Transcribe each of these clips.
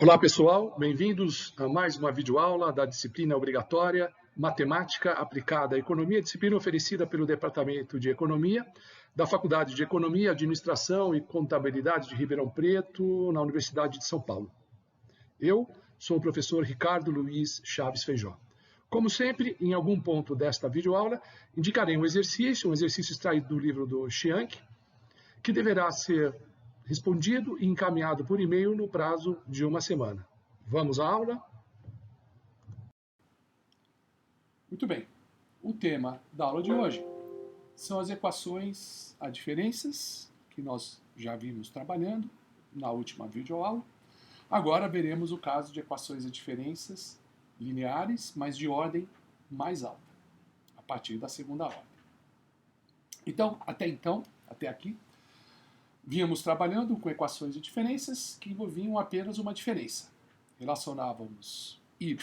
Olá pessoal, bem-vindos a mais uma videoaula da disciplina obrigatória Matemática Aplicada à Economia, disciplina oferecida pelo Departamento de Economia da Faculdade de Economia, Administração e Contabilidade de Ribeirão Preto, na Universidade de São Paulo. Eu sou o professor Ricardo Luiz Chaves Feijó. Como sempre, em algum ponto desta videoaula, indicarei um exercício extraído do livro do Chianchi, que deverá ser respondido e encaminhado por e-mail no prazo de uma semana. Vamos à aula? Muito bem. O tema da aula de hoje são as equações adferências, que nós já vimos trabalhando na última videoaula. Agora veremos o caso de equações adferências lineares, mas de ordem mais alta, a partir da segunda ordem. Então, até aqui, vínhamos trabalhando com equações de diferenças que envolviam apenas uma diferença. Relacionávamos y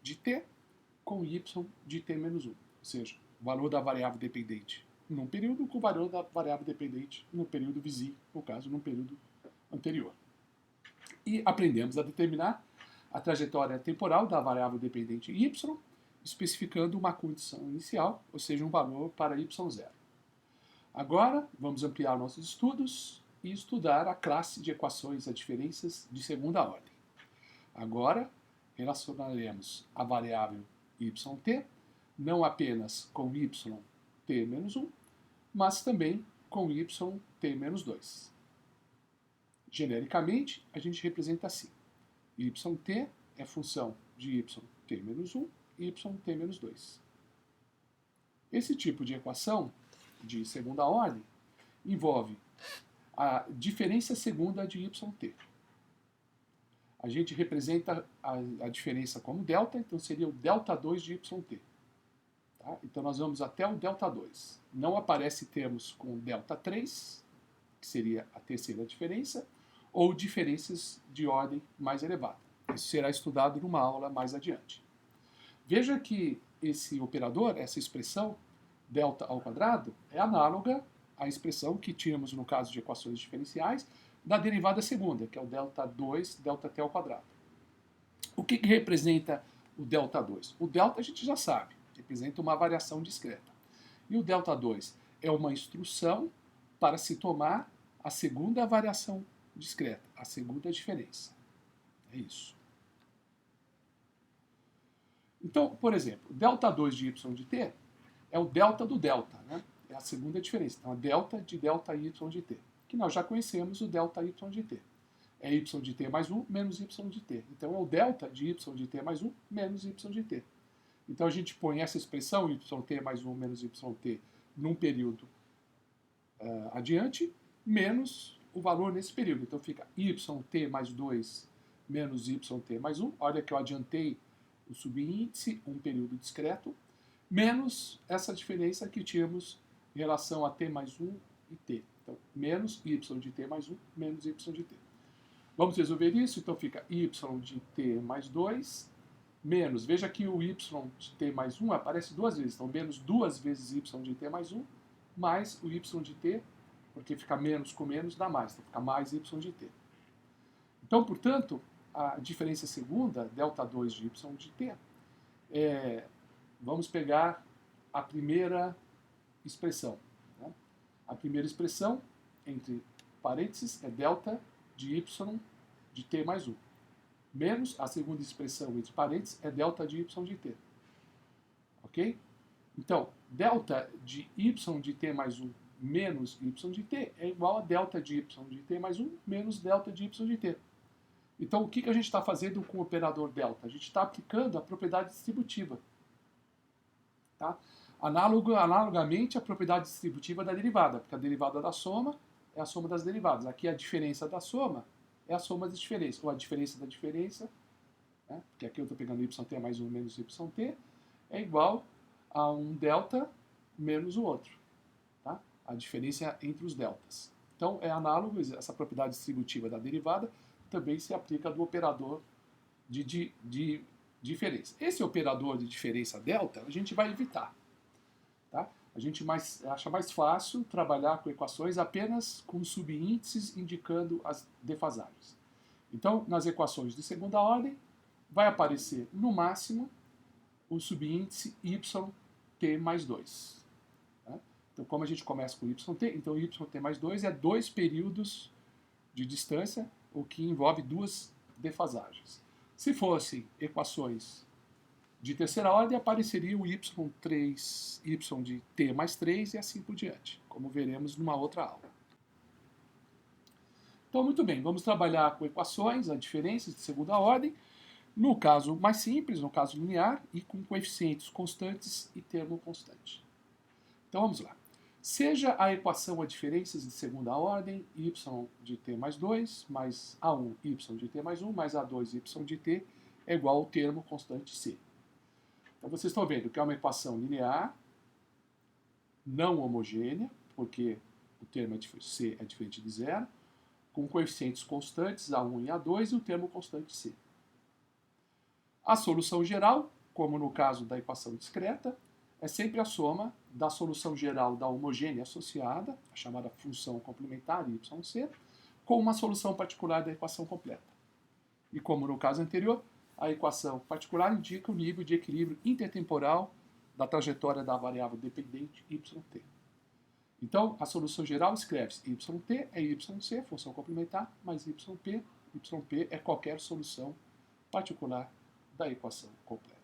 de t com y de t menos 1, ou seja, o valor da variável dependente num período com o valor da variável dependente no período vizinho, no caso, num período anterior. E aprendemos a determinar a trajetória temporal da variável dependente y, especificando uma condição inicial, ou seja, um valor para y0. Agora, vamos ampliar nossos estudos e estudar a classe de equações adferências de segunda ordem. Agora, relacionaremos a variável yt não apenas com yt menos 1, mas também com yt menos 2. Genericamente, a gente representa assim. Yt é função de yt menos 1 e yt menos 2. Esse tipo de equação de segunda ordem envolve a diferença segunda de yt. A gente representa a diferença como delta, então seria o delta 2 de yt. Tá? Então nós vamos até o delta 2. Não aparece termos com delta 3, que seria a terceira diferença, ou diferenças de ordem mais elevada. Isso será estudado numa aula mais adiante. Veja que esse operador, essa expressão, delta ao quadrado, é análoga à expressão que tínhamos no caso de equações diferenciais da derivada segunda, que é o delta 2, delta t ao quadrado. O que representa o delta 2? O delta a gente já sabe, representa uma variação discreta. E o delta 2 é uma instrução para se tomar a segunda variação discreta, a segunda diferença. É isso. Então, por exemplo, o delta 2 de y de t é o delta do delta, né? É a segunda diferença. Então, a delta de delta y de t, que nós já conhecemos o delta y de t. É y de t mais 1 menos y de t. Então, é o delta de y de t mais 1 menos y de t. Então, a gente põe essa expressão yt mais 1 menos yt num período adiante, menos o valor nesse período. Então, fica yt mais 2 menos yt mais 1. Olha que eu adiantei o subíndice, um período discreto, menos essa diferença que tínhamos em relação a t mais 1 e t. Então, menos y de t mais 1, menos y de t. Vamos resolver isso? Então, fica y de t mais 2, menos, veja que o y de t mais 1 aparece duas vezes. Então, menos duas vezes y de t mais 1, mais o y de t, porque fica menos com menos, dá mais. Então, fica mais y de t. Então, portanto, a diferença segunda, delta 2 de y de t, vamos pegar a primeira expressão. Né? A primeira expressão, entre parênteses, é delta de y de t mais 1. Menos a segunda expressão, entre parênteses, é delta de y de t. Ok? Então, delta de y de t mais 1 menos y de t é igual a delta de y de t mais 1 menos delta de y de t. Então, o que a gente está fazendo com o operador delta? A gente está aplicando a propriedade distributiva. Tá? Analogamente à propriedade distributiva da derivada, porque a derivada da soma é a soma das derivadas. Aqui a diferença da soma é a soma das diferenças, ou a diferença da diferença, né? Porque aqui eu estou pegando yt mais 1 menos yt, é igual a um delta menos o outro. Tá? A diferença entre os deltas. Então, é análogo, essa propriedade distributiva da derivada também se aplica do operador de diferença. Esse operador de diferença delta, a gente vai evitar. Tá? A gente acha mais fácil trabalhar com equações apenas com subíndices indicando as defasagens. Então, nas equações de segunda ordem, vai aparecer, no máximo, o subíndice yt mais 2. Tá? Então, como a gente começa com yt, então yt mais 2 é 2 períodos de distância, o que envolve 2 defasagens. Se fossem equações de terceira ordem, apareceria o y3, y de t mais 3 e assim por diante, como veremos numa outra aula. Então, muito bem, vamos trabalhar com equações, as diferenças de segunda ordem, no caso mais simples, no caso linear, e com coeficientes constantes e termo constante. Então, vamos lá. Seja a equação a diferenças de segunda ordem, y de t mais 2, mais a1, y de t mais 1, mais a2, y de t, é igual ao termo constante c. Então, vocês estão vendo que é uma equação linear, não homogênea, porque o termo c é diferente de zero, com coeficientes constantes A1 e A2 e o termo constante C. A solução geral, como no caso da equação discreta, é sempre a soma da solução geral da homogênea associada, a chamada função complementar YC, com uma solução particular da equação completa. E como no caso anterior, a equação particular indica o nível de equilíbrio intertemporal da trajetória da variável dependente YT. Então, a solução geral escreve-se yt é yc, função complementar, mais yp. Yp é qualquer solução particular da equação completa.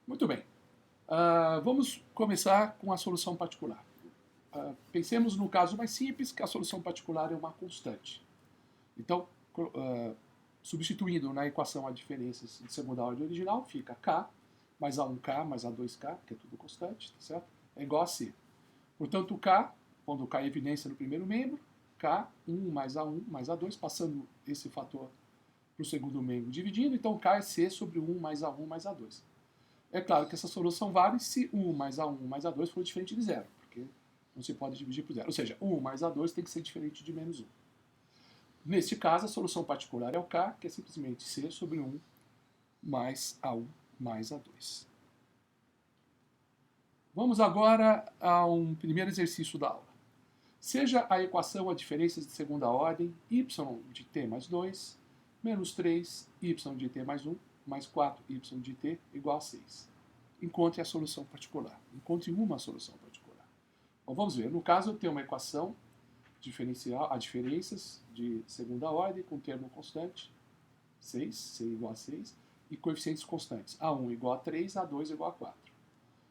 Muito bem. Vamos começar com a solução particular. Pensemos no caso mais simples, que a solução particular é uma constante. Então, substituindo na equação as diferenças de segunda ordem original, fica k mais A1k mais A2k, que é tudo constante, tá certo? É igual a C. Portanto, o K, quando K é evidência no primeiro membro, K, 1 mais A1 mais A2, passando esse fator para o segundo membro dividindo, então K é C sobre 1 mais A1 mais A2. É claro que essa solução vale se 1 mais A1 mais A2 for diferente de zero, porque não se pode dividir por zero. Ou seja, 1 mais A2 tem que ser diferente de menos 1. Neste caso, a solução particular é o K, que é simplesmente C sobre 1 mais A1 mais A2. Vamos agora a um primeiro exercício da aula. Seja a equação a diferenças de segunda ordem, y de t mais 2, menos 3, y de t mais 1, mais 4, y de t igual a 6. Encontre a solução particular. Encontre uma solução particular. Bom, vamos ver. No caso, eu tenho uma equação diferencial, a diferenças de segunda ordem, com termo constante, 6, c igual a 6, e coeficientes constantes, A1 igual a 3, A2 igual a 4.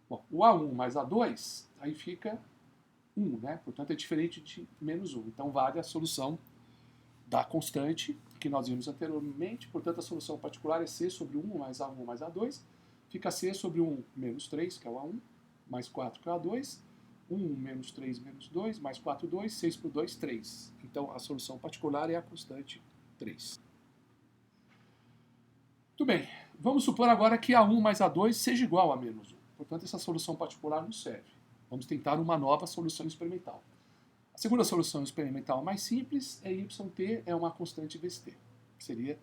Bom, o A1 mais A2, aí fica 1, né? Portanto, é diferente de menos 1. Então, vale a solução da constante que nós vimos anteriormente. Portanto, a solução particular é C sobre 1 mais A1 mais A2. Fica C sobre 1 menos 3, que é o A1, mais 4, que é o A2. 1 menos 3 menos 2, mais 4, 2. 6 por 2, 3. Então, a solução particular é a constante 3. Muito bem, vamos supor agora que A1 mais A2 seja igual a menos 1. Portanto, essa solução particular não serve. Vamos tentar uma nova solução experimental. A segunda solução experimental mais simples é yt é uma constante vezes t, que seria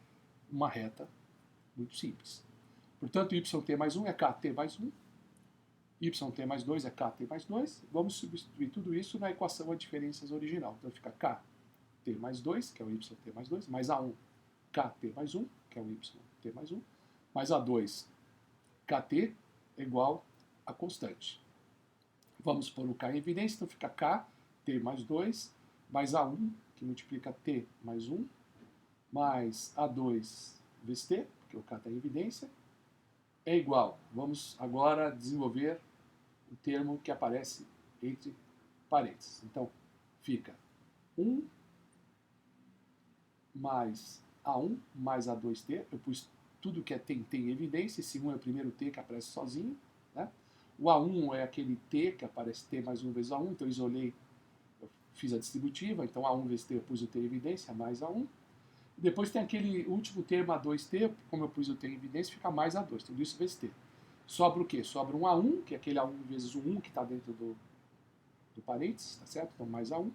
uma reta muito simples. Portanto, yt mais 1 é kt mais 1, yt mais 2 é kt mais 2. Vamos substituir tudo isso na equação a diferenças original. Então, fica kt mais 2, que é o yt mais 2, mais A1 kt mais 1, que é o yt mais 1, mais A2 kt é igual a constante. Vamos pôr o k em evidência, então fica kt mais 2, mais A1, que multiplica t mais 1, mais A2 vezes t, porque o k está em evidência, é igual. Vamos agora desenvolver o termo que aparece entre parênteses. Então, fica 1 mais A1 mais A2t, eu pus tudo que tem em evidência, esse 1 é o primeiro t que aparece sozinho, né? O A1 é aquele t que aparece t mais 1 vezes A1, então eu isolei, eu fiz a distributiva, então A1 vezes t eu pus o t em evidência, mais A1. E depois tem aquele último termo A2t, como eu pus o t em evidência, fica mais A2, tudo isso vezes t. Sobra o quê? Sobra um A1, que é aquele A1 vezes o 1 que está dentro do parênteses, tá certo? Então mais A1.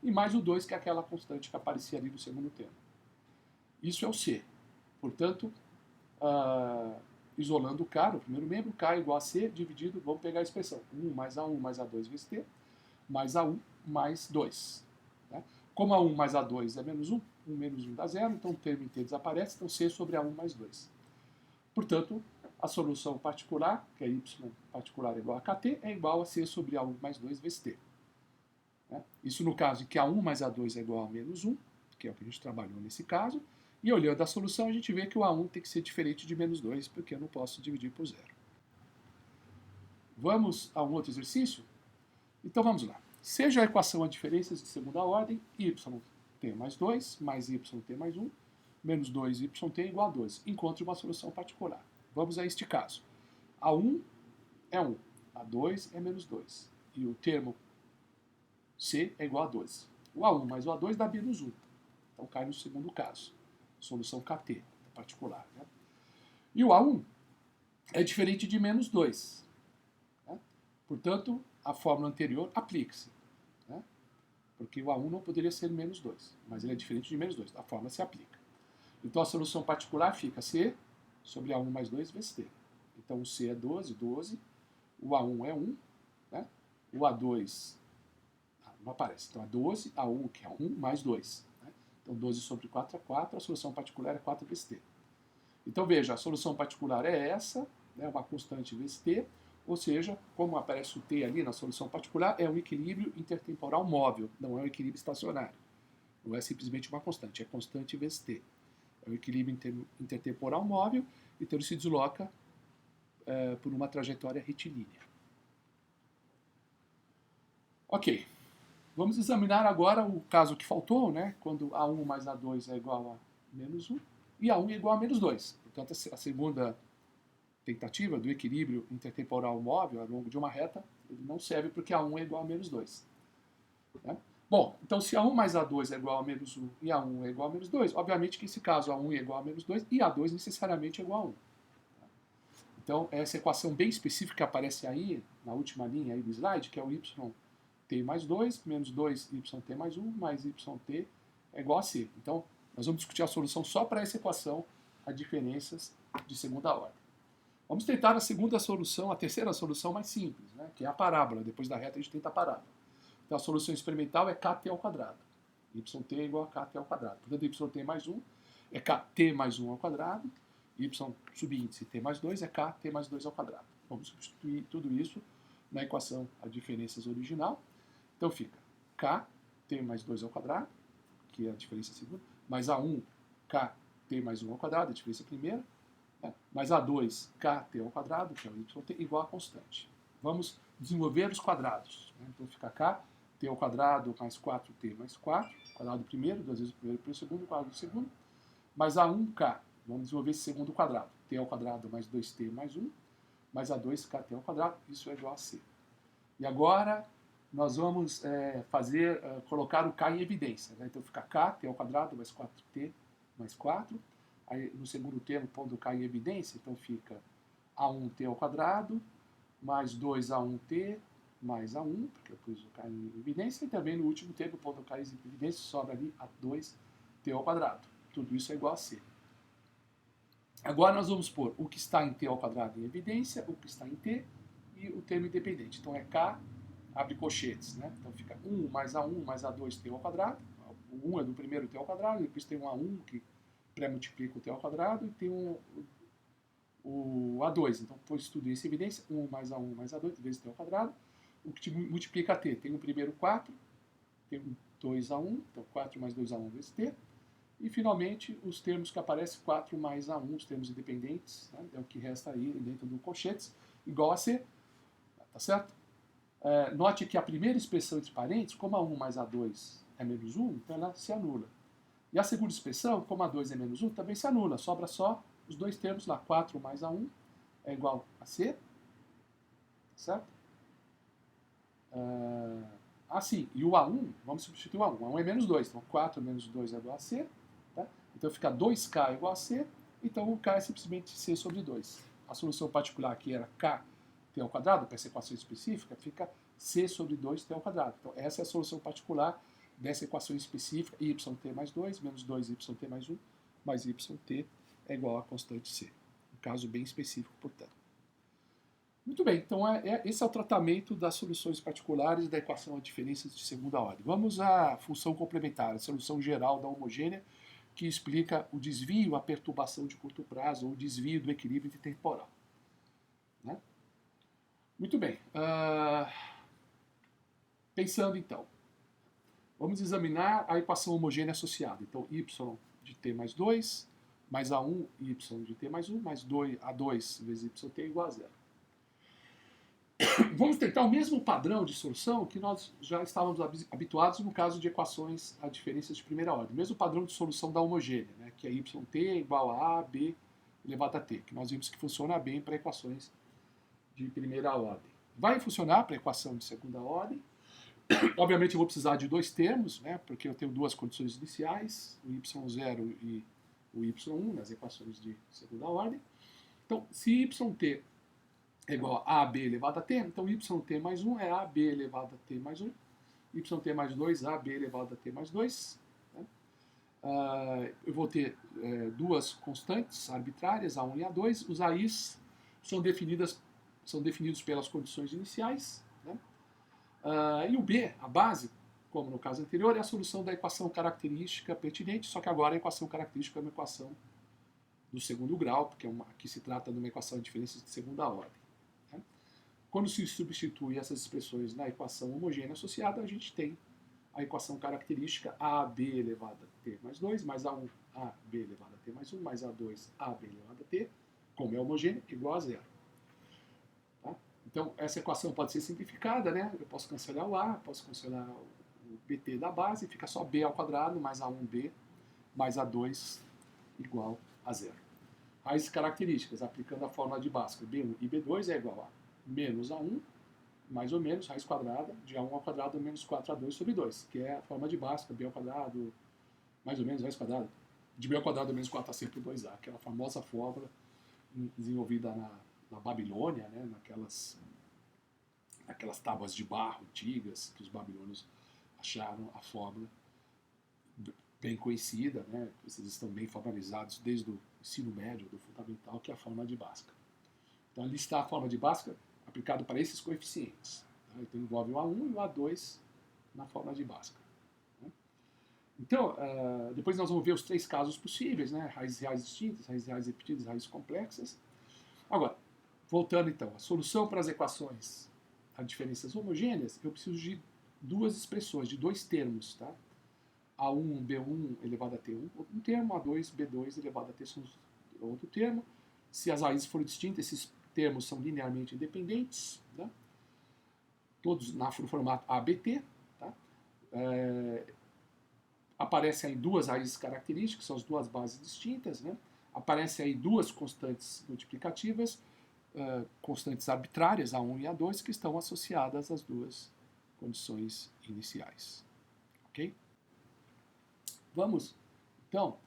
E mais o 2, que é aquela constante que aparecia ali no segundo termo. Isso é o C. Portanto, isolando o K, no primeiro membro, K é igual a C, dividido, vamos pegar a expressão 1 mais A1 mais A2 vezes T, mais A1 mais 2. Como A1 mais A2 é menos 1, 1 menos 1 dá 0, então o termo inteiro desaparece, então C sobre A1 mais 2. Portanto, a solução particular, que é y particular igual a kt, é igual a C sobre A1 mais 2 vezes t. Isso no caso em que A1 mais A2 é igual a menos 1, que é o que a gente trabalhou nesse caso, e olhando a solução a gente vê que o A1 tem que ser diferente de menos 2, porque eu não posso dividir por 0. Vamos a um outro exercício? Então vamos lá. Seja a equação a diferenças de segunda ordem, yt mais 2, mais yt mais 1, menos 2yt igual a 12. Encontre uma solução particular. Vamos a este caso. A1 é 1, A2 é menos 2. E o termo C é igual a 12. O A1 mais o A2 dá menos 1. Então cai no segundo caso. Solução KT, particular. Né? E o A1 é diferente de menos 2. Né? Portanto, a fórmula anterior aplica-se. Né? Porque o A1 não poderia ser menos 2, mas ele é diferente de menos 2. A fórmula se aplica. Então a solução particular fica C sobre A1 mais 2 vezes T. Então o C é 12, 12. O A1 é 1. Né? O A2 não aparece. Então é 12, A1 que é 1 mais 2. Né? Então 12 sobre 4 é 4. A solução particular é 4 vezes T. Então veja, a solução particular é essa, né? Uma constante vezes T. Ou seja, como aparece o T ali na solução particular, é um equilíbrio intertemporal móvel, não é um equilíbrio estacionário. Não é simplesmente uma constante, é constante vezes T. É um equilíbrio intertemporal móvel, então ele se desloca por uma trajetória retilínea. Ok, vamos examinar agora o caso que faltou, né? Quando A1 mais A2 é igual a menos 1 e A1 é igual a menos 2. Portanto, a segunda tentativa do equilíbrio intertemporal móvel ao longo de uma reta, ele não serve porque A1 é igual a menos 2. Né? Bom, então se A1 mais A2 é igual a menos 1 e A1 é igual a menos 2, obviamente que nesse caso A1 é igual a menos 2 e A2 necessariamente é igual a 1. Então essa equação bem específica que aparece aí, na última linha aí do slide, que é o yt mais 2, menos 2yt mais 1, mais yt é igual a c. Então nós vamos discutir a solução só para essa equação, as diferenças de segunda ordem. Vamos tentar a segunda solução, a terceira solução mais simples, né, que é a parábola. Depois da reta a gente tenta a parábola. Então a solução experimental é kt ao quadrado. Yt é igual a kt ao quadrado. Portanto, yt mais 1 é kt mais 1 ao quadrado. Y subíndice t mais 2 é kt mais 2 ao quadrado. Vamos substituir tudo isso na equação a diferenças original. Então fica kt mais 2 ao quadrado, que é a diferença segunda, mais a1 kt mais 1 ao quadrado, a diferença primeira, mais A2, kt ao quadrado, que é o yt, igual a constante. Vamos desenvolver os quadrados. Então fica kt ao quadrado mais 4t mais 4, quadrado do primeiro, 2 vezes o primeiro pelo segundo, quadrado do segundo, mais A1k, vamos desenvolver esse segundo quadrado, t ao quadrado mais 2t mais 1, mais A2 kt ao quadrado, isso é igual a c. E agora nós vamos colocar o k em evidência. Né? Então fica kt ao quadrado mais 4t mais 4, aí, no segundo termo, pondo o k em evidência, então fica A1t ao quadrado, mais 2A1t, mais A1, porque eu pus o k em evidência, e também no último termo, pondo o k em evidência, sobra ali A2t ao quadrado. Tudo isso é igual a c. Agora nós vamos pôr o que está em t ao quadrado em evidência, o que está em t, e o termo independente. Então é k, abre colchetes, né? Então fica 1 mais A1 mais A2t ao quadrado. O 1 é do primeiro t ao quadrado, depois tem um A1 que pré-multiplica o t ao quadrado e tem o A2. Então, pôs tudo isso em evidência. 1 mais A1 mais A2 vezes t ao quadrado. O que multiplica t? Tem o primeiro 4, tem o 2A1, então 4 mais 2A1 vezes t. E, finalmente, os termos que aparecem, 4 mais A1, os termos independentes, né? É o que resta aí dentro do colchetes, igual a c. Tá certo? Note que a primeira expressão entre parênteses, como A1 mais A2 é menos 1, então ela se anula. E a segunda expressão, como A2 é menos 1, também se anula. Sobra só os dois termos lá. 4 mais A1 é igual a C. Certo? Sim. E o A1, vamos substituir o A1. O A1 é menos 2. Então 4 menos 2 é igual a C. Tá? Então fica 2K igual a C. Então o K é simplesmente C sobre 2. A solução particular aqui era KT ao quadrado, para essa equação específica, fica C sobre 2T ao quadrado. Então essa é a solução particular dessa equação específica, yt mais 2, menos 2yt mais 1, mais yt é igual a constante c. Um caso bem específico, portanto. Muito bem, então esse é o tratamento das soluções particulares da equação a diferenças de segunda ordem. Vamos à função complementar, a solução geral da homogênea, que explica o desvio, a perturbação de curto prazo, ou o desvio do equilíbrio temporal. Né? Muito bem. Pensando então, vamos examinar a equação homogênea associada. Então, y de t mais 2, mais a1, y de t mais 1, mais 2, a2 vezes yt igual a zero. Vamos tentar o mesmo padrão de solução que nós já estávamos habituados no caso de equações a diferenças de primeira ordem. Mesmo padrão de solução da homogênea, né, que é yt igual a b elevado a t, que nós vimos que funciona bem para equações de primeira ordem. Vai funcionar para equação de segunda ordem. Obviamente eu vou precisar de dois termos, né, porque eu tenho duas condições iniciais, o y0 e o y1 nas equações de segunda ordem. Então, se yt é igual a AB elevado a t, então yt mais 1 é AB elevado a t mais 1, yt mais 2 AB elevado a t mais 2. Né? Eu vou ter duas constantes arbitrárias, A1 e A2. Os AIs são definidos pelas condições iniciais. Né? E o B, a base, como no caso anterior, é a solução da equação característica pertinente, só que agora a equação característica é uma equação do segundo grau, porque aqui se trata de uma equação de diferenças de segunda ordem. Quando se substitui essas expressões na equação homogênea associada, a gente tem a equação característica AB elevado a t mais 2, mais A1, AB elevado a t mais 1, mais A2, AB elevado a t, como é homogêneo, igual a zero. Tá? Então, essa equação pode ser simplificada, né? Eu posso cancelar o A, posso cancelar o BT da base, fica só B ao quadrado, mais A1B, mais A2, igual a zero. Raízes características, aplicando a fórmula de Bhaskara, B1 e B2 é igual a menos A1, mais ou menos, raiz quadrada, de A1 ao quadrado menos 4A2 sobre 2, que é a forma de Bhaskara, B ao quadrado, mais ou menos, raiz quadrada, de B ao quadrado menos 4AC por 2A, aquela famosa fórmula desenvolvida na Babilônia, né, naquelas tábuas de barro antigas que os babilônios acharam a fórmula bem conhecida, né, vocês estão bem familiarizados desde o ensino médio, do fundamental, que é a fórmula de Bhaskara. Então ali está a fórmula de Bhaskara aplicado para esses coeficientes. Tá? Então envolve o A1 e o A2 na fórmula de Bhaskara. Né? Então, depois nós vamos ver os três casos possíveis, né? Raízes reais distintas, raízes reais repetidas, raízes complexas. Agora, voltando então, a solução para as equações a diferenças homogêneas, eu preciso de duas expressões, de dois termos. Tá? A1, B1 elevado a T1, um termo, A2, B2 elevado a T outro termo. Se as raízes forem distintas, esses termos são linearmente independentes, né? Todos no formato ABT. Tá? Aparecem aí duas raízes características, são as duas bases distintas. Né? Aparecem aí duas constantes multiplicativas, constantes arbitrárias, A1 e A2, que estão associadas às duas condições iniciais. Ok? Vamos, então,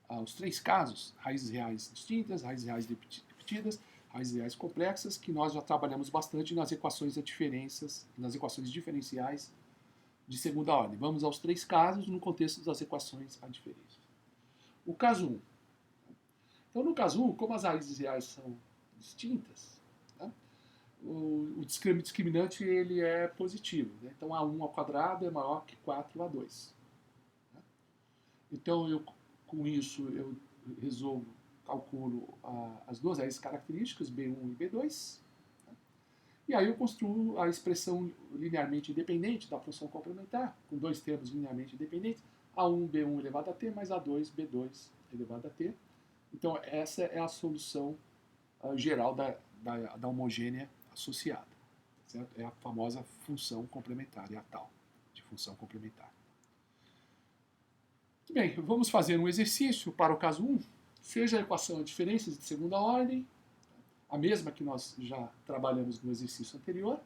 aos três casos, raízes reais distintas, raízes reais repetidas, raízes reais complexas, que nós já trabalhamos bastante nas equações de diferenças, nas equações diferenciais de segunda ordem. Vamos aos três casos no contexto das equações a diferença. O caso 1. Então, no caso 1, como as raízes reais são distintas, né, o discriminante ele é positivo. Né? Então, A1 ao quadrado é maior que 4A2. Né? Então, com isso, eu calculo as duas raízes características, B1 e B2. Né? E aí eu construo a expressão linearmente independente da função complementar, com dois termos linearmente independentes, A1, B1 elevado a t, mais A2, B2 elevado a t. Então, essa é a solução geral da homogênea associada. Certo? É a famosa função complementar, é a tal de função complementar. Muito bem, vamos fazer um exercício para o caso 1. Seja a equação de diferenças de segunda ordem, a mesma que nós já trabalhamos no exercício anterior,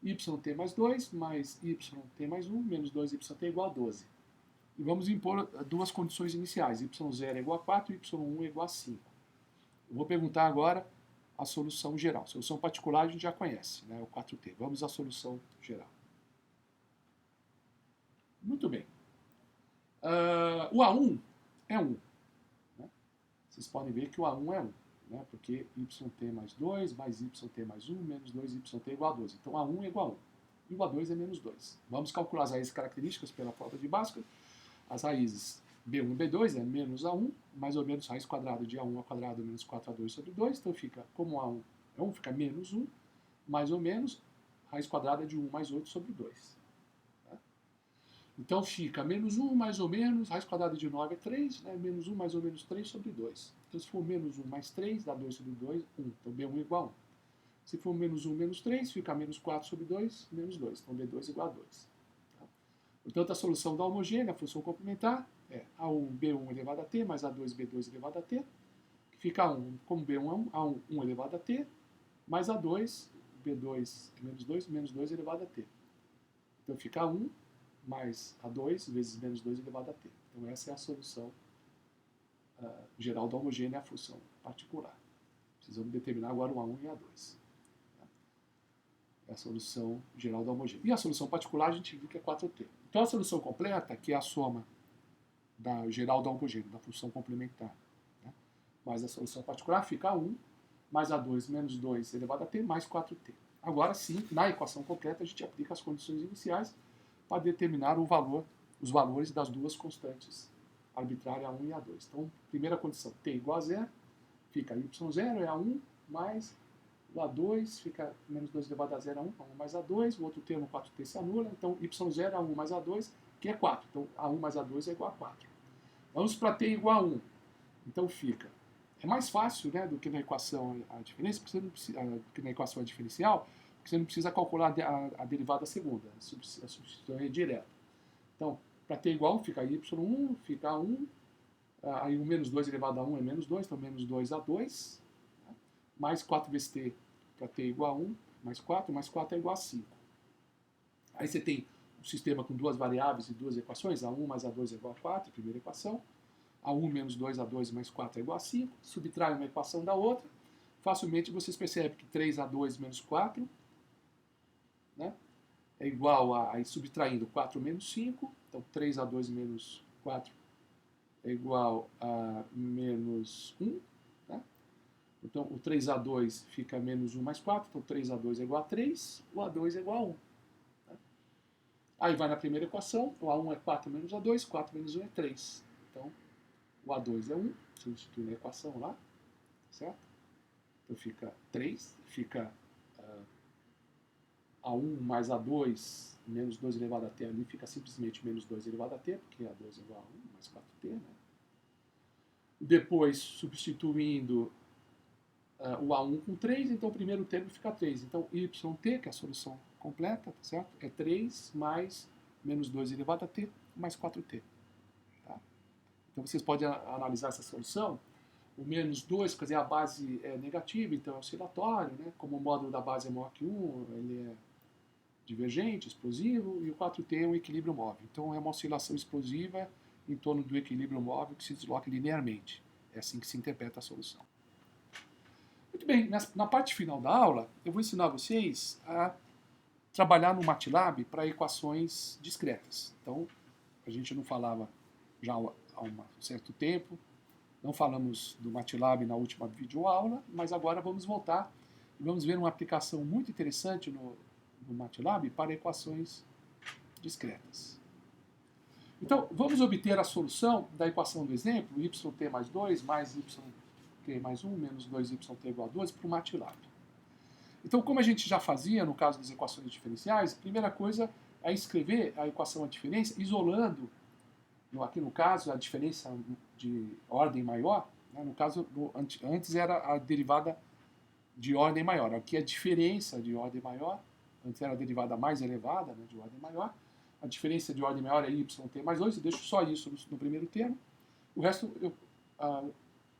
yt mais 2 mais yt mais 1 menos 2yt é igual a 12. E vamos impor duas condições iniciais, y0 é igual a 4 e y1 é igual a 5. Eu vou perguntar agora a solução geral. A solução particular a gente já conhece, né, o 4t. Vamos à solução geral. Muito bem. O A1 é 1. Né? Vocês podem ver que o A1 é 1. né? Porque yt mais 2, mais yt mais 1, menos 2yt igual a 12. Então A1 é igual a 1. E o A2 é menos 2. Vamos calcular as raízes características pela fórmula de Bhaskara. As raízes B1 e B2 é menos A1, mais ou menos raiz quadrada de A1 ao quadrado menos 4A2 sobre 2. Então fica, como A1 é 1, fica menos 1, mais ou menos raiz quadrada de 1 mais 8 sobre 2. Tá? Então fica menos 1 mais ou menos, raiz quadrada de 9 é 3, né? Menos 1 mais ou menos 3 sobre 2. Então se for menos 1 mais 3, dá 2 sobre 2, 1. Então B1 igual a 1. Se for menos 1 menos 3, fica menos 4 sobre 2, menos 2. Então B2 igual a 2. Tá? Portanto, a solução da homogênea, a função complementar, é A1 B1 elevado a t mais A2 B2 elevado a t, que fica A1, como B1 é 1, A1 1 elevado a t, mais A2 B2 menos 2 elevado a t. Então fica A1 mais A2 vezes menos 2 elevado a t. Então essa é a solução geral da homogênea, a função particular. Precisamos determinar agora o A1 e o A2. É a solução geral da homogênea. E a solução particular a gente viu que é 4t. Então a solução completa, que é a soma da geral da homogênea, da função complementar, né? Mais a solução particular, fica A1 mais A2 menos 2 elevado a t mais 4t. Agora sim, na equação completa, a gente aplica as condições iniciais para determinar os valores das duas constantes arbitrárias A1 e A2. Então, primeira condição, t igual a 0, fica y0 é A1 mais o A2, fica menos 2 elevado a 0 a 1, A1 mais A2, o outro termo 4t se anula, então y0 A1 mais A2, que é 4. Então, A1 mais A2 é igual a 4. Vamos para t igual a 1. Então fica. É mais fácil, né, do que na equação a diferença, porque você não precisa, do que na equação a diferencial, porque você não precisa calcular a derivada segunda. A substituição é direta. Então, para t igual a 1, fica y1, fica a1, aí o menos 2 elevado a 1 é menos 2, então menos 2 a 2, né, mais 4 vezes t para t igual a 1, mais 4 é igual a 5. Aí você tem um sistema com duas variáveis e duas equações, A1 mais A2 é igual a 4, primeira equação. A1 menos 2A2 mais 4 é igual a 5. Subtrai uma equação da outra. Facilmente vocês percebem que 3A2 menos 4, né, é igual a, aí subtraindo 4 menos 5. Então 3A2 menos 4 é igual a menos 1. Né? Então o 3A2 fica menos 1 mais 4. Então 3A2 é igual a 3. O A2 é igual a 1. Aí vai na primeira equação, o A1 é 4 menos A2, 4 menos 1 é 3. Então, o A2 é 1, substitui na equação lá, certo? Então fica 3, fica A1 mais A2 menos 2 elevado a t ali, fica simplesmente menos 2 elevado a t, porque A2 é igual a 1 mais 4t, né? Depois, substituindo o A1 com 3, então o primeiro termo fica 3. Então, yt, que é a solução completa, certo? É 3 mais menos 2 elevado a t mais 4t. Tá? Então vocês podem analisar essa solução. O menos 2, quer dizer, a base é negativa, então é oscilatório, né? Como o módulo da base é maior que 1, ele é divergente, explosivo, e o 4t é um equilíbrio móvel. Então é uma oscilação explosiva em torno do equilíbrio móvel que se desloca linearmente. É assim que se interpreta a solução. Muito bem, na parte final da aula, eu vou ensinar vocês a trabalhar no MATLAB para equações discretas. Então, a gente não falava já há um certo tempo, não falamos do MATLAB na última videoaula, mas agora vamos voltar e vamos ver uma aplicação muito interessante no MATLAB para equações discretas. Então, vamos obter a solução da equação do exemplo, yt mais 2 mais yt mais 1 menos 2yt igual a 12 para o MATLAB. Então, como a gente já fazia no caso das equações diferenciais, a primeira coisa é escrever a equação à diferença, isolando, aqui no caso, a diferença de ordem maior, né? No caso, antes era a derivada de ordem maior, aqui a diferença de ordem maior, antes era a derivada mais elevada, né, de ordem maior, a diferença de ordem maior é yt mais 2, eu deixo só isso no primeiro termo, o resto eu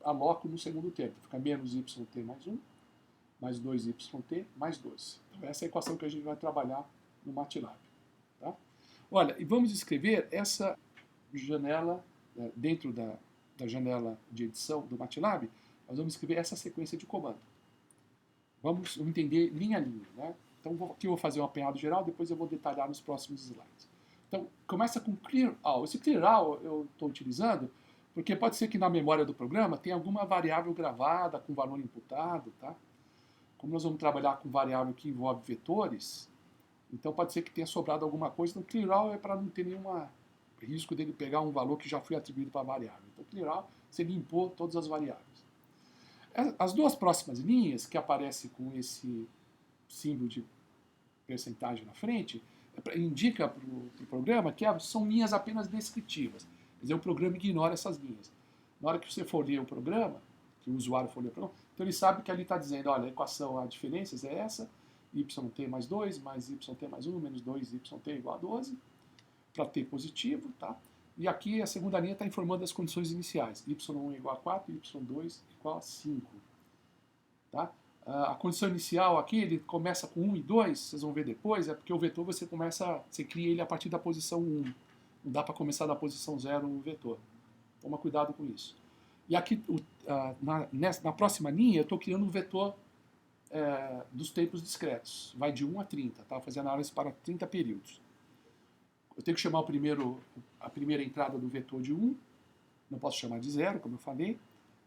aloco no segundo termo, fica menos yt mais 1, mais 2yt mais 12. Então, essa é a equação que a gente vai trabalhar no MATLAB. Tá? Olha, e vamos escrever essa janela, dentro da janela de edição do MATLAB, nós vamos escrever essa sequência de comando. Vamos entender linha a linha. Né? Então, aqui eu vou fazer um apanhado geral, depois eu vou detalhar nos próximos slides. Então, começa com clear all. Esse clear all eu estou utilizando Porque pode ser que na memória do programa tenha alguma variável gravada com valor imputado, tá? Como nós vamos trabalhar com variável que envolve vetores, então pode ser que tenha sobrado alguma coisa. Então, clear all é para não ter nenhum risco dele pegar um valor que já foi atribuído para a variável. Então, clear all, você limpou todas as variáveis. As duas próximas linhas, que aparecem com esse símbolo de percentagem na frente, indica para o programa que são linhas apenas descritivas. Quer dizer, o programa ignora essas linhas. Na hora que você for ler o programa, que o usuário for ler o programa, então ele sabe que ali está dizendo, olha, a equação, a diferença é essa, yt mais 2, mais yt mais 1, menos 2yt igual a 12, para t positivo, tá? E aqui a segunda linha está informando as condições iniciais, y1 igual a 4, y2 igual a 5, tá? A condição inicial aqui, ele começa com 1 e 2, vocês vão ver depois, é porque o vetor você cria ele a partir da posição 1. Não dá para começar da posição 0 o vetor. Toma cuidado com isso. E aqui, na próxima linha, eu estou criando um vetor dos tempos discretos. Vai de 1 a 30, tá? Fazendo análise para 30 períodos. Eu tenho que chamar a primeira entrada do vetor de 1, não posso chamar de 0, como eu falei,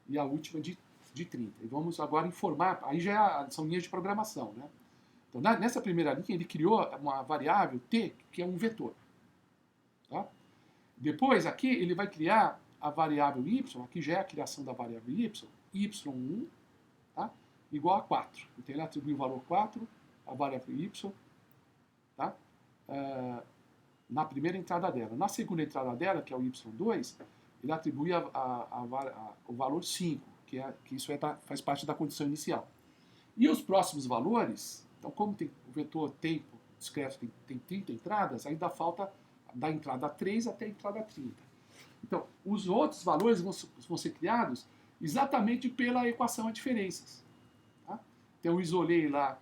e a última de 30. E vamos agora informar, aí são linhas de programação, né? Então, nessa primeira linha, ele criou uma variável t, que é um vetor. Tá? Depois, aqui, ele vai criar a variável y, aqui já é a criação da variável y, y1, tá? Igual a 4. Então, ele atribui o valor 4 à variável y, tá? Na primeira entrada dela. Na segunda entrada dela, que é o y2, ele atribui o valor 5, que isso faz parte da condição inicial. E os próximos valores, então como o vetor tempo discreto tem 30 entradas, ainda falta da entrada 3 até a entrada 30. Então, os outros valores vão ser criados exatamente pela equação a diferenças. Tá? Então, eu isolei lá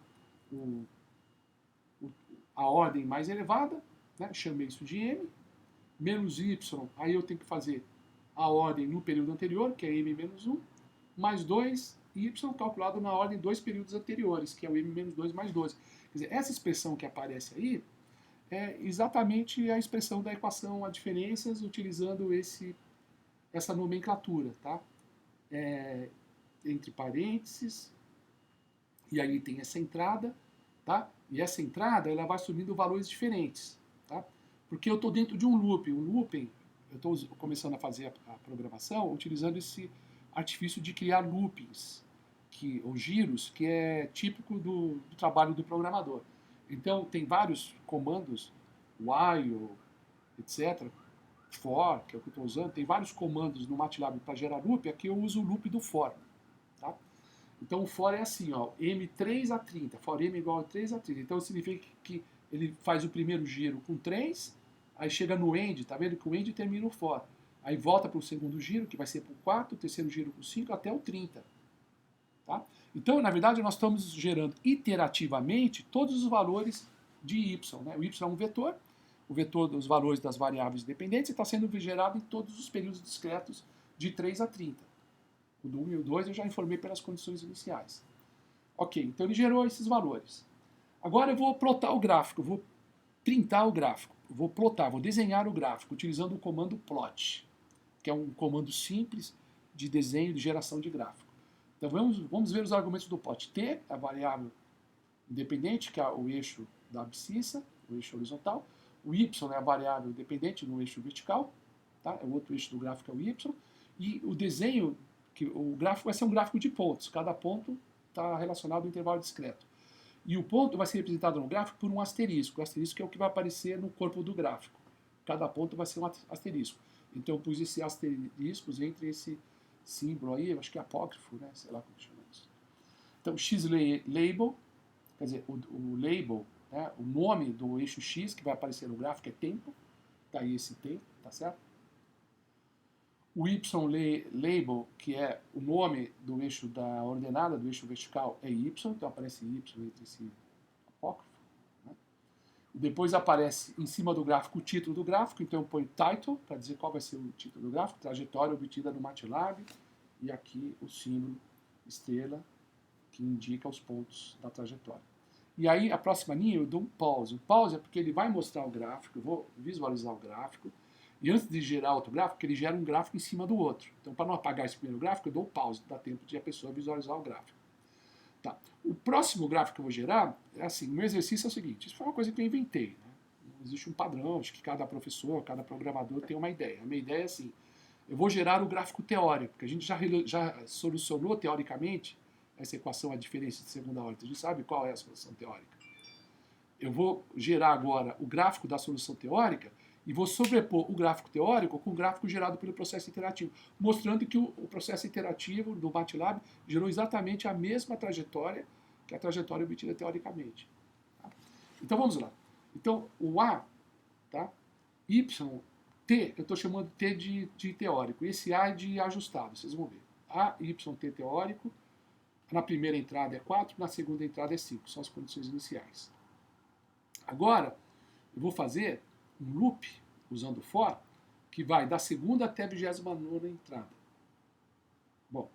a ordem mais elevada, né? Chamei isso de m, menos y, aí eu tenho que fazer a ordem no período anterior, que é m menos 1, mais 2, y calculado na ordem 2 períodos anteriores, que é o m menos 2 mais 12. Quer dizer, essa expressão que aparece aí é exatamente a expressão da equação a diferenças utilizando essa nomenclatura, tá? Entre parênteses, e aí tem essa entrada, tá? E essa entrada ela vai subindo valores diferentes, tá? Porque eu estou dentro de um loop. Um looping, eu estou começando a fazer a programação utilizando esse artifício de criar loopings, ou giros, que é típico do trabalho do programador. Então, tem vários comandos, while, etc., for, que é o que eu estou usando, tem vários comandos no MATLAB para gerar loop, aqui eu uso o loop do for. Tá? Então, o for é assim, ó, M3 a 30, for M igual a 3 a 30. Então, significa que ele faz o primeiro giro com 3, aí chega no end, tá vendo que o end termina o for. Aí volta para o segundo giro, que vai ser para o 4, o terceiro giro com 5, até o 30. Tá? Então, na verdade, nós estamos gerando iterativamente todos os valores de y. Né? O y é um vetor, o vetor dos valores das variáveis dependentes está sendo gerado em todos os períodos discretos de 3 a 30. O do 1 e o 2 eu já informei pelas condições iniciais. Ok, então ele gerou esses valores. Agora eu vou plotar o gráfico, vou printar o gráfico, vou plotar, vou desenhar o gráfico utilizando o comando plot, que é um comando simples de desenho de geração de gráfico. Então vamos ver os argumentos do plot. T, a variável independente, que é o eixo da abscissa, o eixo horizontal. O y é a variável dependente no eixo vertical, tá? O outro eixo do gráfico é o y. E o desenho, o gráfico vai ser um gráfico de pontos. Cada ponto está relacionado ao intervalo discreto. E o ponto vai ser representado no gráfico por um asterisco. O asterisco é o que vai aparecer no corpo do gráfico. Cada ponto vai ser um asterisco. Então eu pus esses asteriscos entre esse símbolo aí, eu acho que é apócrifo, né? Sei lá como chama isso. Então, x-label, quer dizer, o label, né? O nome do eixo x que vai aparecer no gráfico é tempo, tá aí esse tempo, tá certo? O y-label, que é o nome do eixo da ordenada, do eixo vertical, é y, então aparece y entre esse apócrifo. Né? Depois aparece em cima do gráfico o título do gráfico, então eu ponho title, para dizer qual vai ser o título do gráfico, trajetória obtida no MATLAB, e aqui o símbolo estrela, que indica os pontos da trajetória. E aí, a próxima linha, eu dou um pause. O pause é porque ele vai mostrar o gráfico, eu vou visualizar o gráfico, E antes de gerar outro gráfico, ele gera um gráfico em cima do outro. Então, para não apagar esse primeiro gráfico, eu dou pause, dá tempo de a pessoa visualizar o gráfico. Tá. O próximo gráfico que eu vou gerar, é assim, o meu exercício é o seguinte, isso foi uma coisa que eu inventei, né? Não existe um padrão, acho que cada professor, cada programador tem uma ideia. A minha ideia é assim, eu vou gerar o gráfico teórico, porque a gente já solucionou teoricamente essa equação, a diferença de segunda ordem. A gente sabe qual é a solução teórica. Eu vou gerar agora o gráfico da solução teórica e vou sobrepor o gráfico teórico com o gráfico gerado pelo processo interativo, mostrando que o processo interativo do MATLAB gerou exatamente a mesma trajetória que a trajetória obtida teoricamente. Tá? Então vamos lá. Então o A, tá? Y, T, eu estou chamando T de teórico, e esse A é de ajustado, vocês vão ver. A, Y, T teórico, na primeira entrada é 4, na segunda entrada é 5, são as condições iniciais. Agora, eu vou fazer um loop, usando o for, que vai da segunda até a 29ª entrada. Bom,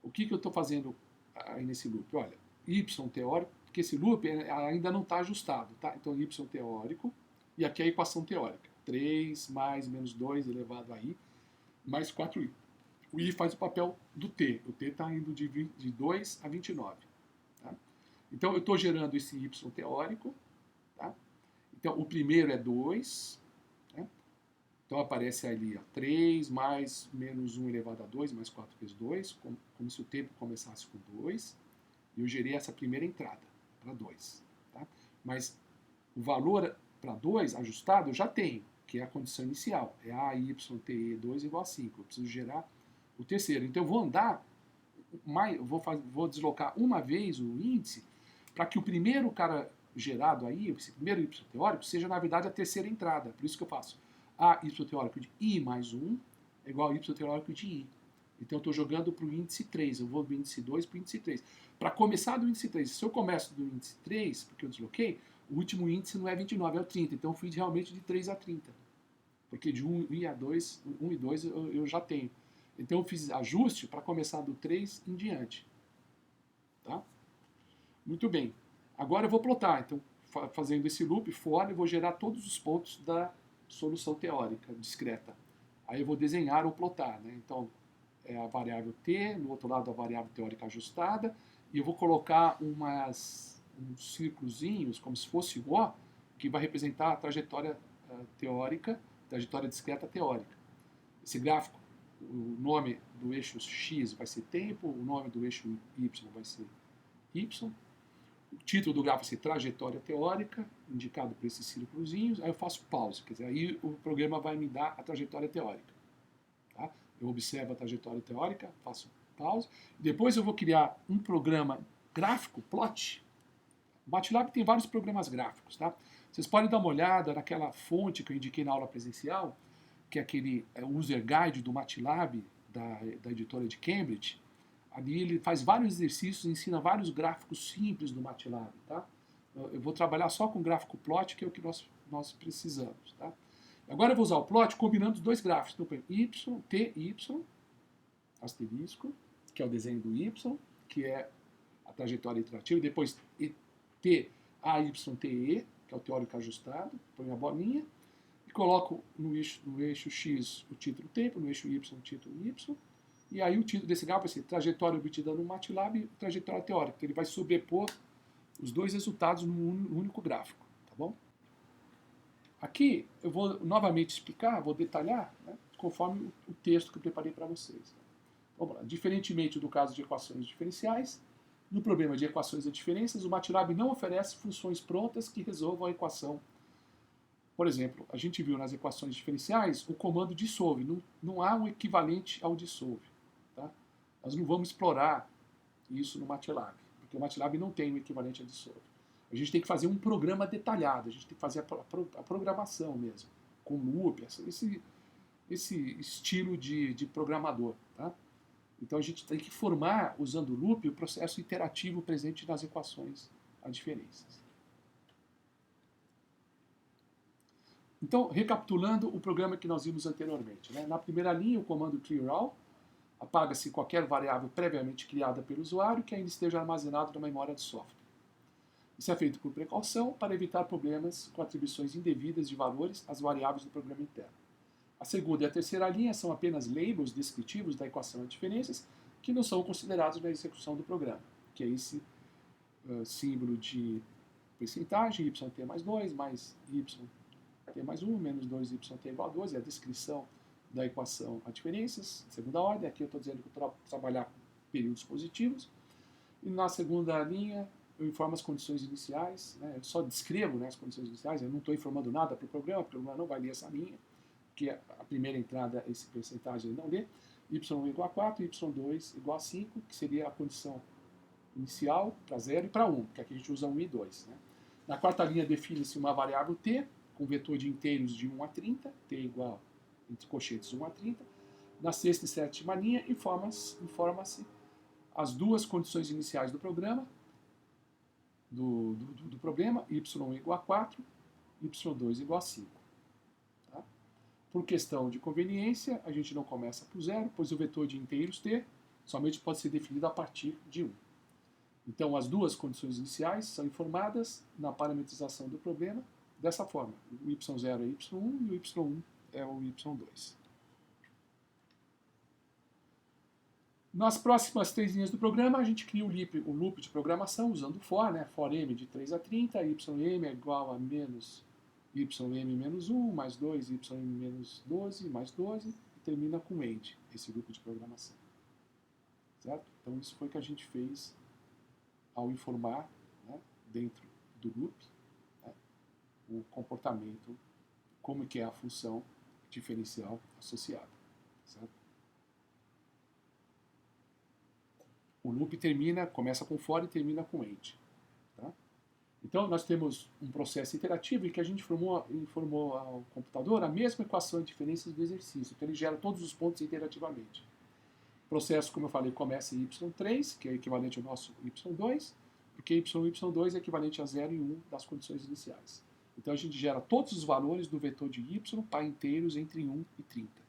o que eu estou fazendo aí nesse loop? Olha, Y teórico, porque esse loop ainda não está ajustado, tá? Então, Y teórico, e aqui é a equação teórica. 3 mais menos 2 elevado a I, mais 4i. O I faz o papel do T. O T está indo de 2 a 29. Tá? Então, eu estou gerando esse Y teórico. Tá? Então, o primeiro é 2. Né? Então, aparece ali ó, 3 mais menos 1 elevado a 2, mais 4 vezes 2, como se o tempo começasse com 2. E eu gerei essa primeira entrada, para 2. Tá? Mas o valor para 2 ajustado eu já tenho, que é a condição inicial. É A, Y, T, E, 2 igual a 5. Eu preciso gerar o terceiro. Então, eu vou andar, vou deslocar uma vez o índice para que o primeiro cara gerado aí, esse primeiro Y teórico, seja, na verdade, a terceira entrada. Por isso que eu faço A Y teórico de I mais 1 é igual a Y teórico de I. Então, eu estou jogando para o índice 3. Eu vou do índice 2 para o índice 3. Para começar do índice 3, se eu começo do índice 3, porque eu desloquei, o último índice não é 29, é o 30. Então, eu fui realmente de 3 a 30. Porque de 1 e 2 eu já tenho. Então, eu fiz ajuste para começar do 3 em diante. Tá? Muito bem. Agora eu vou plotar. Então, fazendo esse loop fora, eu vou gerar todos os pontos da solução teórica discreta. Aí eu vou desenhar ou plotar. Né? Então, é a variável t, no outro lado a variável teórica ajustada, e eu vou colocar uns círculozinhos, como se fosse o O, que vai representar a trajetória teórica, trajetória discreta teórica. Esse gráfico, o nome do eixo x vai ser tempo, o nome do eixo y vai ser y, o título do gráfico vai ser trajetória teórica, indicado por esses círculozinhos, aí eu faço pause, quer dizer, aí o programa vai me dar a trajetória teórica. Tá? Eu observo a trajetória teórica, faço pause, depois eu vou criar um programa gráfico, plot. O MATLAB tem vários programas gráficos, tá? Vocês podem dar uma olhada naquela fonte que eu indiquei na aula presencial, que é aquele user guide do MATLAB, da editora de Cambridge. Ali ele faz vários exercícios, ensina vários gráficos simples do MATLAB, tá? Eu vou trabalhar só com gráfico plot, que é o que nós precisamos, tá? Agora eu vou usar o plot combinando os dois gráficos. Então, por exemplo, y, asterisco, que é o desenho do y, que é a trajetória iterativa, depois t, AYTE, que é o teórico ajustado, põe a bolinha, e coloco no eixo X o título tempo, no eixo Y o título Y, e aí o título desse gráfico vai ser trajetória obtida no MATLAB e trajetória teórica. Então ele vai sobrepor os dois resultados num único gráfico, tá bom? Aqui eu vou novamente explicar, vou detalhar, né, conforme o texto que eu preparei para vocês. Vamos lá. Diferentemente do caso de equações diferenciais, no problema de equações de diferenças, o MATLAB não oferece funções prontas que resolvam a equação. Por exemplo, a gente viu nas equações diferenciais o comando dissolve, não há um equivalente ao dissolve. Tá? Nós não vamos explorar isso no MATLAB, porque o MATLAB não tem um equivalente a dissolve. A gente tem que fazer um programa detalhado, a gente tem que fazer a programação mesmo, com loop, esse estilo de programador. Tá? Então a gente tem que formar, usando o loop, o processo iterativo presente nas equações a diferenças. Então, recapitulando o programa que nós vimos anteriormente. Né? Na primeira linha, o comando clear_all apaga-se qualquer variável previamente criada pelo usuário que ainda esteja armazenado na memória do software. Isso é feito por precaução para evitar problemas com atribuições indevidas de valores às variáveis do programa interno. A segunda e a terceira linha são apenas labels descritivos da equação de diferenças que não são considerados na execução do programa, que é esse símbolo de percentagem, yt mais 2, mais yt mais 1, menos 2yt igual a 12, é a descrição da equação a diferenças, segunda ordem. Aqui eu estou dizendo que eu vou trabalhar com períodos positivos. E na segunda linha, eu informo as condições iniciais, né? Eu só descrevo, né, as condições iniciais, eu não estou informando nada para o programa, porque o programa não vai ler essa linha, que a primeira entrada, esse percentagem ele não lê, y1 igual a 4, y2 igual a 5, que seria a condição inicial para 0 e para 1, que aqui a gente usa 1 e 2. Né? Na quarta linha define-se uma variável t, com vetor de inteiros de 1 a 30, t igual, entre colchetes, 1 a 30. Na sexta e sétima linha, informa-se as duas condições iniciais do programa, do problema, y1 igual a 4, y2 igual a 5. Tá? Por questão de conveniência, a gente não começa por 0, pois o vetor de inteiros t somente pode ser definido a partir de 1. Então, as duas condições iniciais são informadas na parametrização do problema dessa forma. O y0 é y1 e o y1 é o y2. Nas próximas três linhas do programa, a gente cria o loop de programação usando for, né? For m de 3 a 30, ym é igual a menos ym menos 1, mais 2, ym menos 12, mais 12, e termina com end, esse loop de programação. Certo? Então, isso foi o que a gente fez ao informar, né, dentro do loop, né, o comportamento, como que é a função diferencial associada. Certo? O loop começa com for e termina com end. Tá? Então, nós temos um processo iterativo em que a gente informou ao computador a mesma equação de diferenças do exercício. Então, ele gera todos os pontos iterativamente. O processo, como eu falei, começa em y3, que é equivalente ao nosso y2, porque y e y2 é equivalente a 0 e 1 das condições iniciais. Então, a gente gera todos os valores do vetor de y para inteiros entre 1 e 30.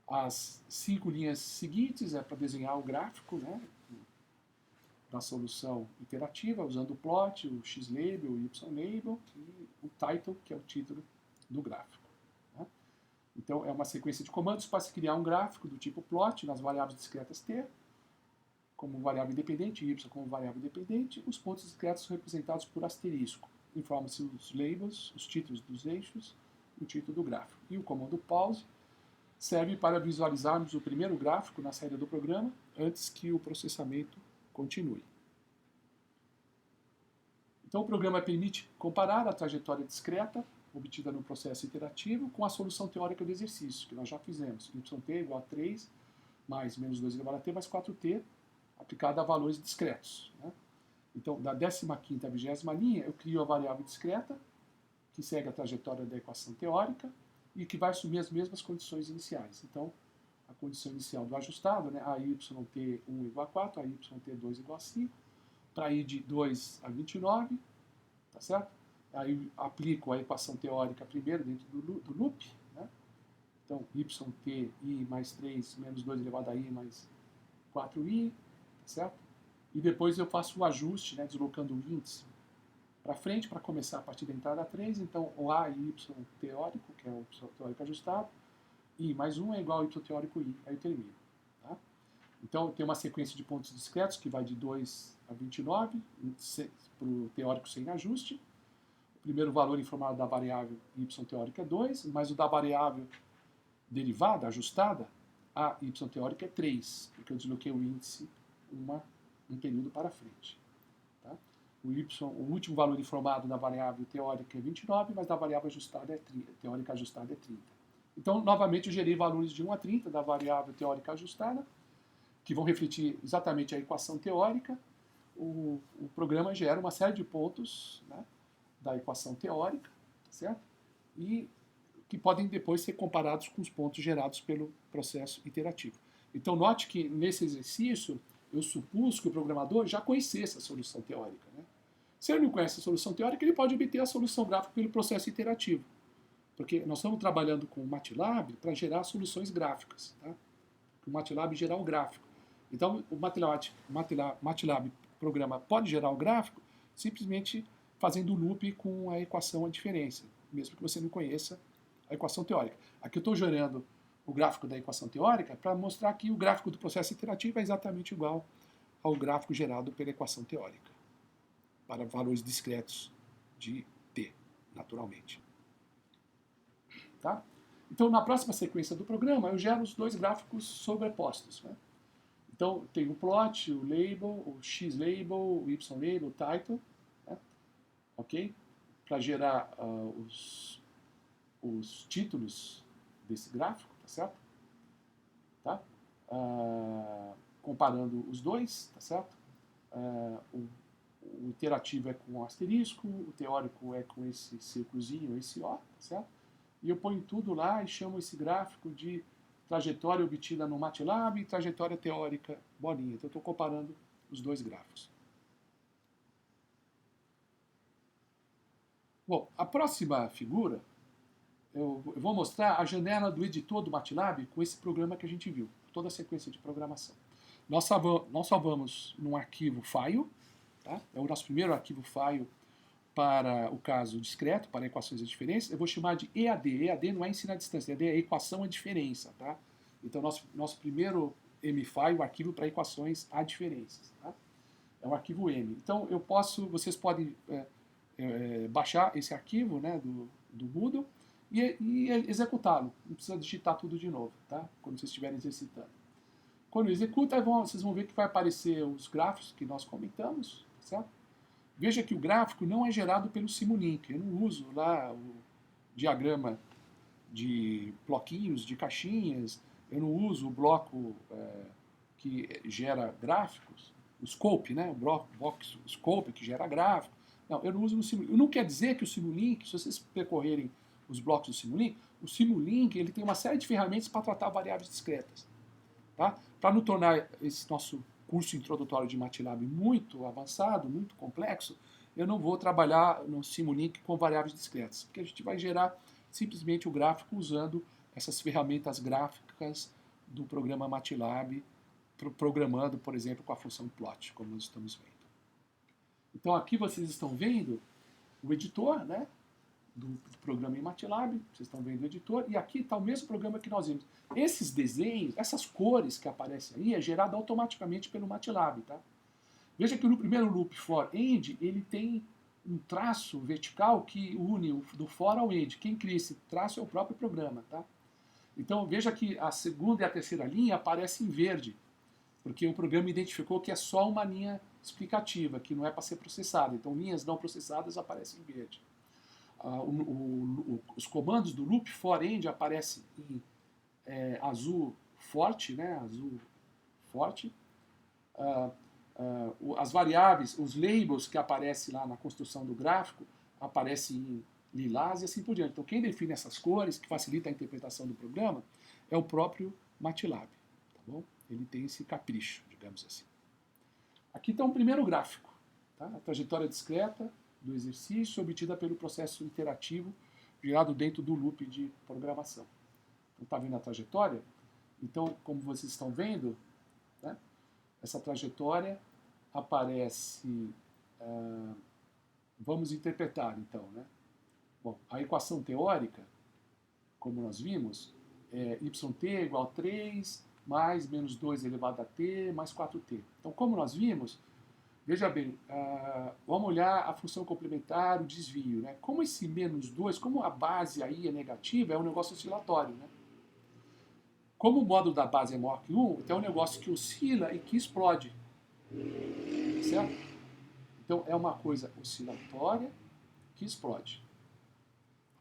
As 5 linhas seguintes é para desenhar o gráfico, né, da solução iterativa, usando o plot, o x-label, o y-label e o title, que é o título do gráfico. Né? Então, é uma sequência de comandos para se criar um gráfico do tipo plot nas variáveis discretas t, como variável independente, y como variável independente, os pontos discretos são representados por asterisco. Informa-se os labels, os títulos dos eixos e o título do gráfico. E o comando pause serve para visualizarmos o primeiro gráfico na saída do programa antes que o processamento continue. Então, o programa permite comparar a trajetória discreta obtida no processo iterativo com a solução teórica do exercício, que nós já fizemos. Yt igual a 3 mais menos 2 igual a t mais 4t, aplicada a valores discretos. Né? Então, da 15ª à 20ª linha, eu crio a variável discreta, que segue a trajetória da equação teórica, e que vai assumir as mesmas condições iniciais. Então, a condição inicial do ajustado, né, a yt1 igual a 4, a yt2 igual a 5, para ir de 2 a 29, tá certo? Aí aplico a equação teórica primeiro dentro do loop, né? Então, yt i mais 3 menos 2 elevado a i mais 4i, tá certo? E depois eu faço o ajuste, né, deslocando o índice para frente, para começar a partir da entrada 3, então o A e Y teórico, que é o Y teórico ajustado, I mais 1 é igual ao Y teórico I, aí eu termino. Tá? Então tem uma sequência de pontos discretos que vai de 2 a 29, para o teórico sem ajuste. O primeiro valor informado da variável Y teórica é 2, mas o da variável derivada, ajustada, a Y teórica é 3, porque eu desloquei o índice um período para frente. O último valor informado da variável teórica é 29, mas da variável ajustada teórica ajustada é 30. Então, novamente, eu gerei valores de 1 a 30 da variável teórica ajustada, que vão refletir exatamente a equação teórica. O programa gera uma série de pontos, né, da equação teórica, certo? E que podem depois ser comparados com os pontos gerados pelo processo iterativo. Então, note que nesse exercício eu supus que o programador já conhecesse a solução teórica. Né? Se ele não conhece a solução teórica, ele pode obter a solução gráfica pelo processo iterativo. Porque nós estamos trabalhando com o MATLAB para gerar soluções gráficas. Tá? O MATLAB gerar o gráfico. Então, o MATLAB programa pode gerar o gráfico simplesmente fazendo o loop com a equação a diferença, mesmo que você não conheça a equação teórica. Aqui eu estou gerando o gráfico da equação teórica para mostrar que o gráfico do processo iterativo é exatamente igual ao gráfico gerado pela equação teórica, para valores discretos de t, naturalmente. Tá? Então, na próxima sequência do programa, eu gero os dois gráficos sobrepostos. Né? Então, tem o plot, o label, o x-label, o y-label, o title, né? Ok? Para gerar os títulos desse gráfico, tá certo? Tá? Comparando os dois, tá certo? O iterativo é com asterisco, o teórico é com esse círculozinho, esse O, tá certo? E eu ponho tudo lá e chamo esse gráfico de trajetória obtida no MATLAB e trajetória teórica bolinha. Então eu estou comparando os dois gráficos. Bom, a próxima figura, eu vou mostrar a janela do editor do MATLAB com esse programa que a gente viu, toda a sequência de programação. Nós salvamos num arquivo file, tá? É o nosso primeiro arquivo file para o caso discreto, para equações de diferença. Eu vou chamar de EAD. EAD não é ensino à distância, EAD é equação à diferença. Tá? Então, nosso primeiro M-file, o arquivo para equações a diferenças. Tá? É um arquivo M. Então, vocês podem baixar esse arquivo, né, do Moodle e executá-lo. Não precisa digitar tudo de novo, tá? Quando vocês estiverem exercitando. Quando executa, vocês vão ver que vai aparecer os gráficos que nós comentamos, certo? Veja que o gráfico não é gerado pelo Simulink. Eu não uso lá o diagrama de bloquinhos, de caixinhas. Eu não uso o bloco que gera gráficos, o scope, né? O bloco scope que gera gráfico. Não, eu não uso no Simulink. Não quer dizer que o Simulink, se vocês percorrerem os blocos do Simulink, o Simulink ele tem uma série de ferramentas para tratar variáveis discretas. Tá? Para não tornar esse nosso curso introdutório de MATLAB muito avançado, muito complexo, eu não vou trabalhar no Simulink com variáveis discretas, porque a gente vai gerar simplesmente o gráfico usando essas ferramentas gráficas do programa MATLAB, programando, por exemplo, com a função plot, como nós estamos vendo. Então aqui vocês estão vendo o editor, né, do programa em MATLAB, vocês estão vendo o editor, e aqui está o mesmo programa que nós vimos. Esses desenhos, essas cores que aparecem aí, é gerado automaticamente pelo MATLAB, tá? Veja que no primeiro loop for end, ele tem um traço vertical que une do for ao end. Quem cria esse traço é o próprio programa, tá? Então veja que a segunda e a terceira linha aparecem em verde, porque o programa identificou que é só uma linha explicativa, que não é para ser processada. Então linhas não processadas aparecem em verde. Os comandos do loop for end aparecem em azul forte, né? Azul forte. As variáveis, os labels que aparecem lá na construção do gráfico aparecem em lilás e assim por diante. Então quem define essas cores, que facilita a interpretação do programa, é o próprio MATLAB. Tá bom? Ele tem esse capricho, digamos assim. Aqui está um primeiro gráfico. Tá? A trajetória discreta do exercício obtida pelo processo iterativo gerado dentro do loop de programação. Então, está vendo a trajetória? Então, como vocês estão vendo, né, essa trajetória aparece... vamos interpretar, então. Né? Bom, a equação teórica, como nós vimos, é yt igual a 3 mais menos 2 elevado a t mais 4t. Então, como nós vimos, veja bem, vamos olhar a função complementar, o desvio. Né? Como esse menos 2, como a base aí é negativa, é um negócio oscilatório. Né? Como o módulo da base é maior que 1, então é um negócio que oscila e que explode. Certo? Então é uma coisa oscilatória que explode.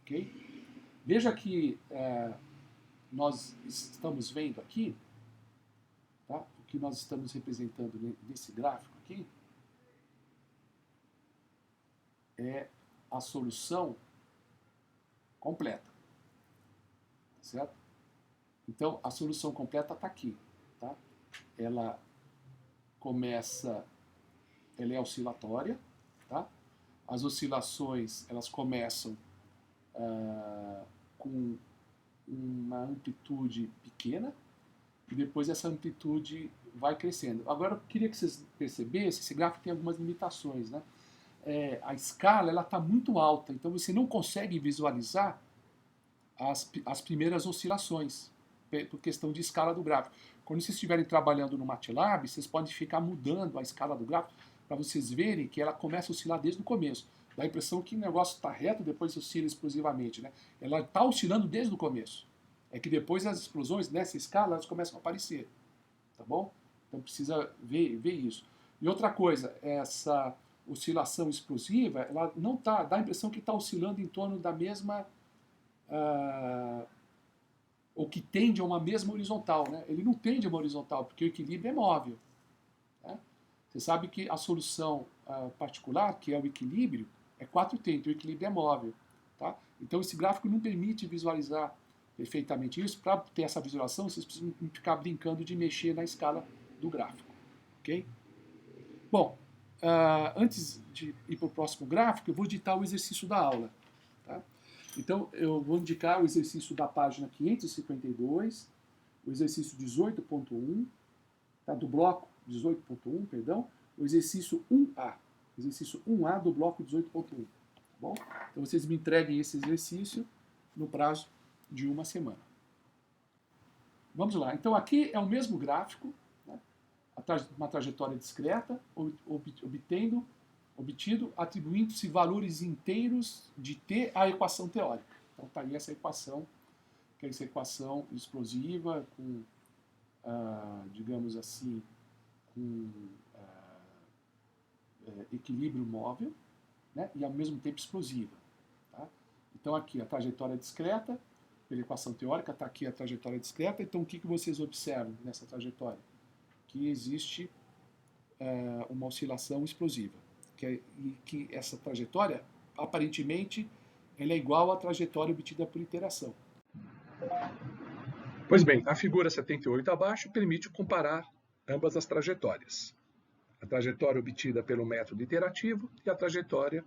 Ok? Veja que nós estamos vendo aqui, tá? O que nós estamos representando nesse gráfico aqui, é a solução completa, certo? Então, a solução completa está aqui, tá? Ela é oscilatória, tá? As oscilações, elas começam com uma amplitude pequena e depois essa amplitude vai crescendo. Agora, eu queria que vocês percebessem, esse gráfico tem algumas limitações, né? A escala está muito alta, então você não consegue visualizar as primeiras oscilações, por questão de escala do gráfico. Quando vocês estiverem trabalhando no MATLAB, vocês podem ficar mudando a escala do gráfico para vocês verem que ela começa a oscilar desde o começo. Dá a impressão que o negócio está reto, depois oscila explosivamente, né? Ela está oscilando desde o começo. É que depois as explosões nessa escala elas começam a aparecer, tá bom? Então precisa ver isso. E outra coisa, essa oscilação explosiva, ela não tá, dá a impressão que está oscilando em torno da mesma, ou que tende a uma mesma horizontal, né? Ele não tende a uma horizontal, porque o equilíbrio é móvel. Né? Você sabe que a solução particular, que é o equilíbrio, é quatro-tento, o equilíbrio é móvel. Tá? Então esse gráfico não permite visualizar perfeitamente isso. Para ter essa visualização, vocês precisam ficar brincando de mexer na escala do gráfico. Ok? Bom, antes de ir para o próximo gráfico, eu vou ditar o exercício da aula. Tá? Então, eu vou indicar o exercício da página 552, o exercício 18.1, tá? Do bloco 18.1, perdão, o exercício 1A. Exercício 1A do bloco 18.1. Tá bom? Então, vocês me entreguem esse exercício no prazo de uma semana. Vamos lá. Então, aqui é o mesmo gráfico, né? Uma trajetória discreta, obtido atribuindo-se valores inteiros de T à equação teórica. Então está aí essa equação, que é essa equação explosiva com, digamos assim, com equilíbrio móvel, né, e ao mesmo tempo explosiva. Tá? Então aqui a trajetória discreta, pela equação teórica, está aqui a trajetória discreta. Então o que vocês observam nessa trajetória? Que existe uma oscilação explosiva. E que essa trajetória, aparentemente, ela é igual à trajetória obtida por iteração. Pois bem, a figura 78 abaixo permite comparar ambas as trajetórias. A trajetória obtida pelo método iterativo e a trajetória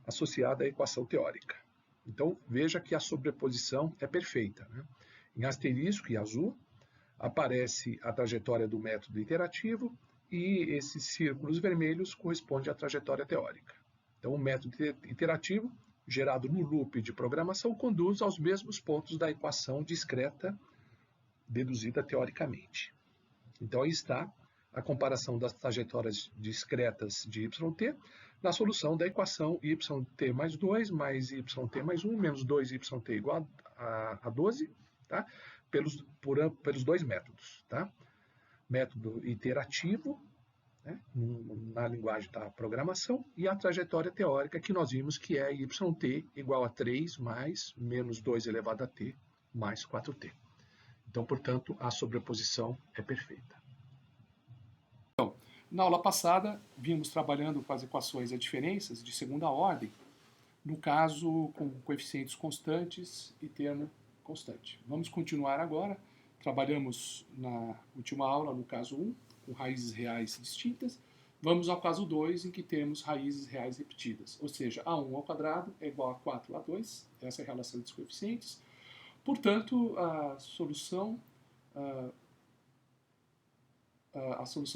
associada à equação teórica. Então, veja que a sobreposição é perfeita. Né? Em asterisco e azul, aparece a trajetória do método iterativo e esses círculos vermelhos correspondem à trajetória teórica. Então, o método iterativo, gerado no loop de programação, conduz aos mesmos pontos da equação discreta deduzida teoricamente. Então, aí está a comparação das trajetórias discretas de yt na solução da equação yt mais 2 mais yt mais 1 menos 2yt igual a 12, tá? pelos dois métodos. Tá? Método iterativo, né? Na linguagem da programação, e a trajetória teórica que nós vimos que é yt igual a 3 mais menos 2 elevado a t mais 4t. Então, portanto, a sobreposição é perfeita. Então, na aula passada, vimos trabalhando com as equações e diferenças de segunda ordem, no caso com coeficientes constantes e termo constante. Vamos continuar agora. Trabalhamos na última aula, no caso 1, com raízes reais distintas. Vamos ao caso 2, em que temos raízes reais repetidas. Ou seja, A1 ao quadrado é igual a 4A2. Essa é a relação dos coeficientes. Portanto, a solução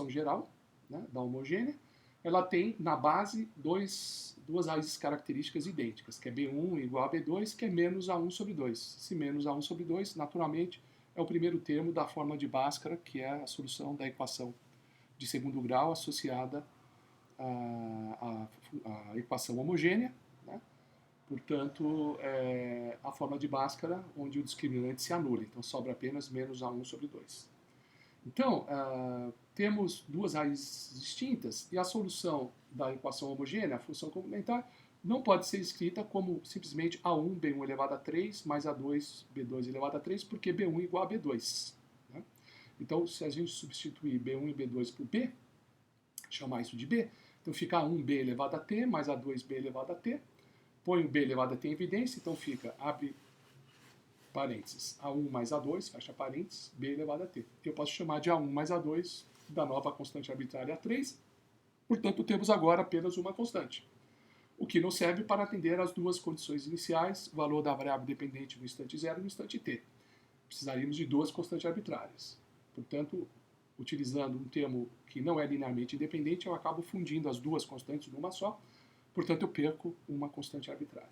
geral, né, da homogênea, ela tem na base duas raízes características idênticas, que é B1 igual a B2, que é menos A1 sobre 2. Se menos A1 sobre 2, naturalmente, é o primeiro termo da forma de Bhaskara, que é a solução da equação de segundo grau associada à equação homogênea. Né? Portanto, é a forma de Bhaskara, onde o discriminante se anula. Então, sobra apenas menos A1 sobre 2. Então, temos duas raízes distintas e a solução da equação homogênea, a função complementar, não pode ser escrita como simplesmente A1, B1 elevado a 3, mais A2, B2 elevado a 3, porque B1 é igual a B2. Né? Então, se a gente substituir B1 e B2 por B, chamar isso de B, então fica A1B elevado a T, mais A2B elevado a T, põe o B elevado a T em evidência, então fica, abre parênteses, A1 mais A2, fecha parênteses, B elevado a T. Eu posso chamar de A1 mais A2 da nova constante arbitrária A3, portanto temos agora apenas uma constante, o que não serve para atender às duas condições iniciais, valor da variável dependente no instante 0 e no instante t. Precisaríamos de duas constantes arbitrárias. Portanto, utilizando um termo que não é linearmente independente, eu acabo fundindo as duas constantes numa só, portanto eu perco uma constante arbitrária.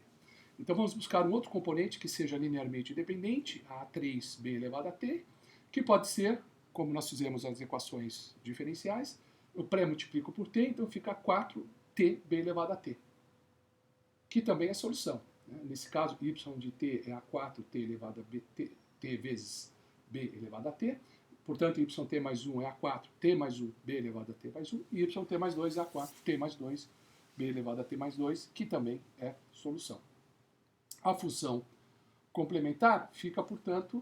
Então vamos buscar um outro componente que seja linearmente independente, a 3b elevado a t, que pode ser, como nós fizemos as equações diferenciais, eu pré-multiplico por t, então fica 4tb elevado a t, que também é solução. Nesse caso, y de t é a 4t elevado a b, t vezes b elevado a t, portanto, yt mais 1 é a 4t mais 1, b elevado a t mais 1, e yt mais 2 é a 4t mais 2, b elevado a t mais 2, que também é solução. A função complementar fica, portanto,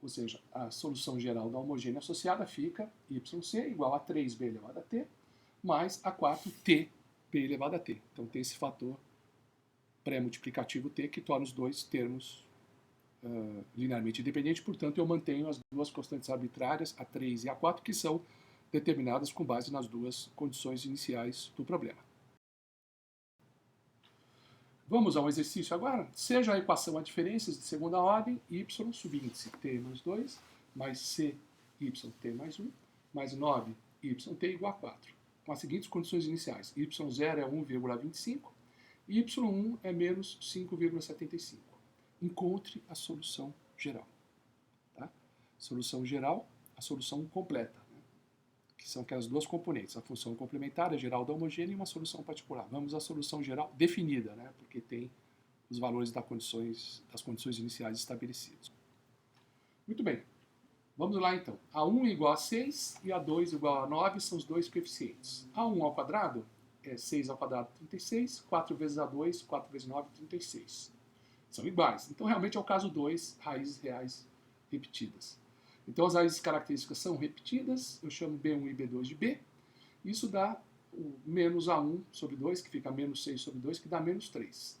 ou seja, a solução geral da homogênea associada fica yc igual a 3b elevado a t mais a 4t b elevado a t. Então tem esse fator pré-multiplicativo t que torna os dois termos linearmente independentes, portanto eu mantenho as duas constantes arbitrárias, a 3 e a 4, que são determinadas com base nas duas condições iniciais do problema. Vamos ao exercício agora. Seja a equação a diferenças de segunda ordem, y subíndice t mais 2, mais c yt mais 1, mais 9 yt igual a 4, com as seguintes condições iniciais. y0 é 1,25, e y1 é menos 5,75. Encontre a solução geral. Tá? Solução geral, a solução completa, que são aquelas duas componentes, a função complementar, a geral da homogênea e uma solução particular. Vamos à solução geral definida, porque tem os valores das condições iniciais estabelecidas. Muito bem, vamos lá então. A1 igual a 6 e A2 igual a 9 são os dois coeficientes. A1 ao quadrado é 6 ao quadrado 36, 4 vezes A2, 4 vezes 9, 36. São iguais. Então realmente é o caso 2, raízes reais repetidas. Então as raízes características são repetidas, eu chamo B1 e B2 de B. Isso dá o menos A1 sobre 2, que fica menos 6 sobre 2, que dá menos 3.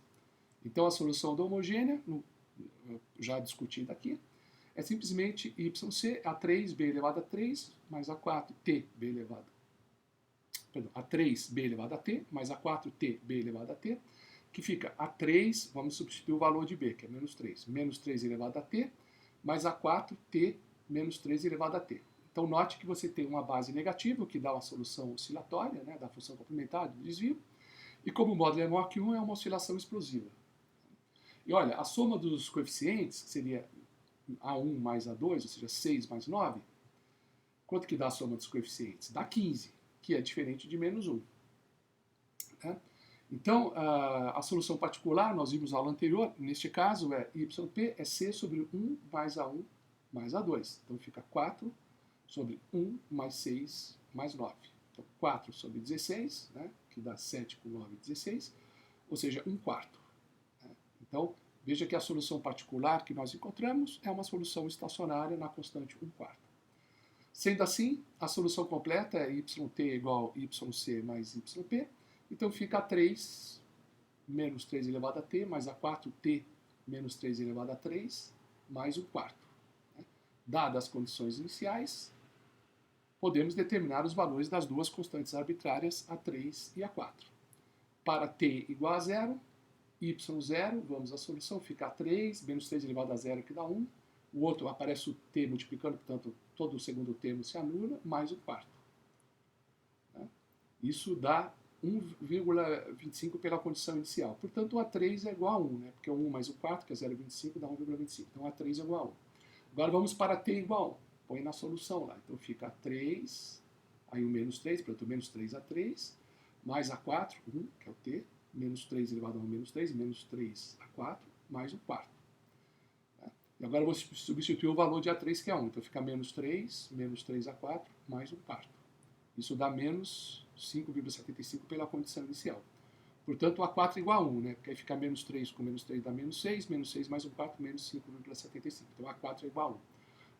Então a solução da homogênea, já discutida aqui, é simplesmente YC, A3B elevado a 3, mais A4T B elevado a 3B elevado a T, mais A4T B elevado a T, que fica A3, vamos substituir o valor de B, que é menos 3 elevado a T, mais A4T menos 3 elevado a t. Então, note que você tem uma base negativa, que dá uma solução oscilatória, da função complementar do desvio, e como o módulo é maior que 1, é uma oscilação explosiva. E olha, a soma dos coeficientes, que seria A1 mais A2, ou seja, 6 mais 9, quanto que dá a soma dos coeficientes? Dá 15, que é diferente de menos 1. Então, a solução particular, nós vimos na aula anterior, neste caso, YP é C sobre 1 mais A1 mais A2. Então fica 4 sobre 1 mais 6 mais 9. Então 4 sobre 16, que dá 7 com 9, 16, ou seja, 1/4. Então veja que a solução particular que nós encontramos é uma solução estacionária na constante 1/4. Sendo assim, a solução completa é YT igual a YC mais YP, então fica a 3 menos 3 elevado a t, mais a 4t menos 3 elevado a 3, mais 1/4. Dadas as condições iniciais, podemos determinar os valores das duas constantes arbitrárias, A3 e A4. Para t igual a 0, y0, vamos à solução, fica A3, menos 3 elevado a 0, que dá 1. O outro aparece o t multiplicando, portanto, todo o segundo termo se anula, mais 1/4. Isso dá 1,25 pela condição inicial. Portanto, o A3 é igual a 1, porque 1 mais 1/4, que é 0,25, dá 1,25. Então, A3 é igual a 1. Agora vamos para t igual a 1. Põe na solução lá. Então fica 3, aí o menos 3, portanto menos 3 a 3, mais A4, 1, que é o t, menos 3 elevado a 1, menos 3 a 4, mais 1/4. E agora eu vou substituir o valor de A3, que é 1. Então fica menos 3 a 4, mais 1/4. Isso dá menos 5,75 pela condição inicial. Portanto, o A4 é igual a 1, porque aí fica menos 3 com menos 3 dá menos 6 mais 1/4, menos 5,75. Então, A4 é igual a 1.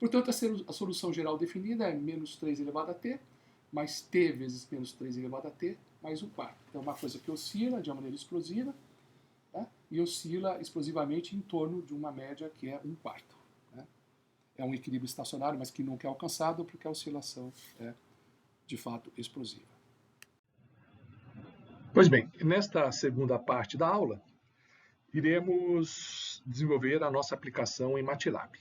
Portanto, a solução geral definida é menos 3 elevado a t, mais t vezes menos 3 elevado a t, mais 1/4. Então, é uma coisa que oscila de uma maneira explosiva, e oscila explosivamente em torno de uma média que é 1/4. É um equilíbrio estacionário, mas que nunca é alcançado, porque a oscilação é, de fato, explosiva. Pois bem, nesta segunda parte da aula, iremos desenvolver a nossa aplicação em MATLAB.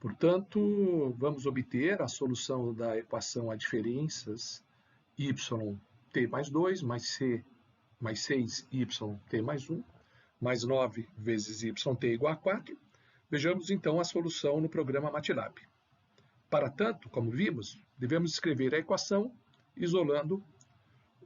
Portanto, vamos obter a solução da equação a diferenças yt mais 2 mais c mais 6 yt mais 1 mais 9 vezes yt igual a 4, vejamos então a solução no programa MATLAB. Para tanto, como vimos, devemos escrever a equação isolando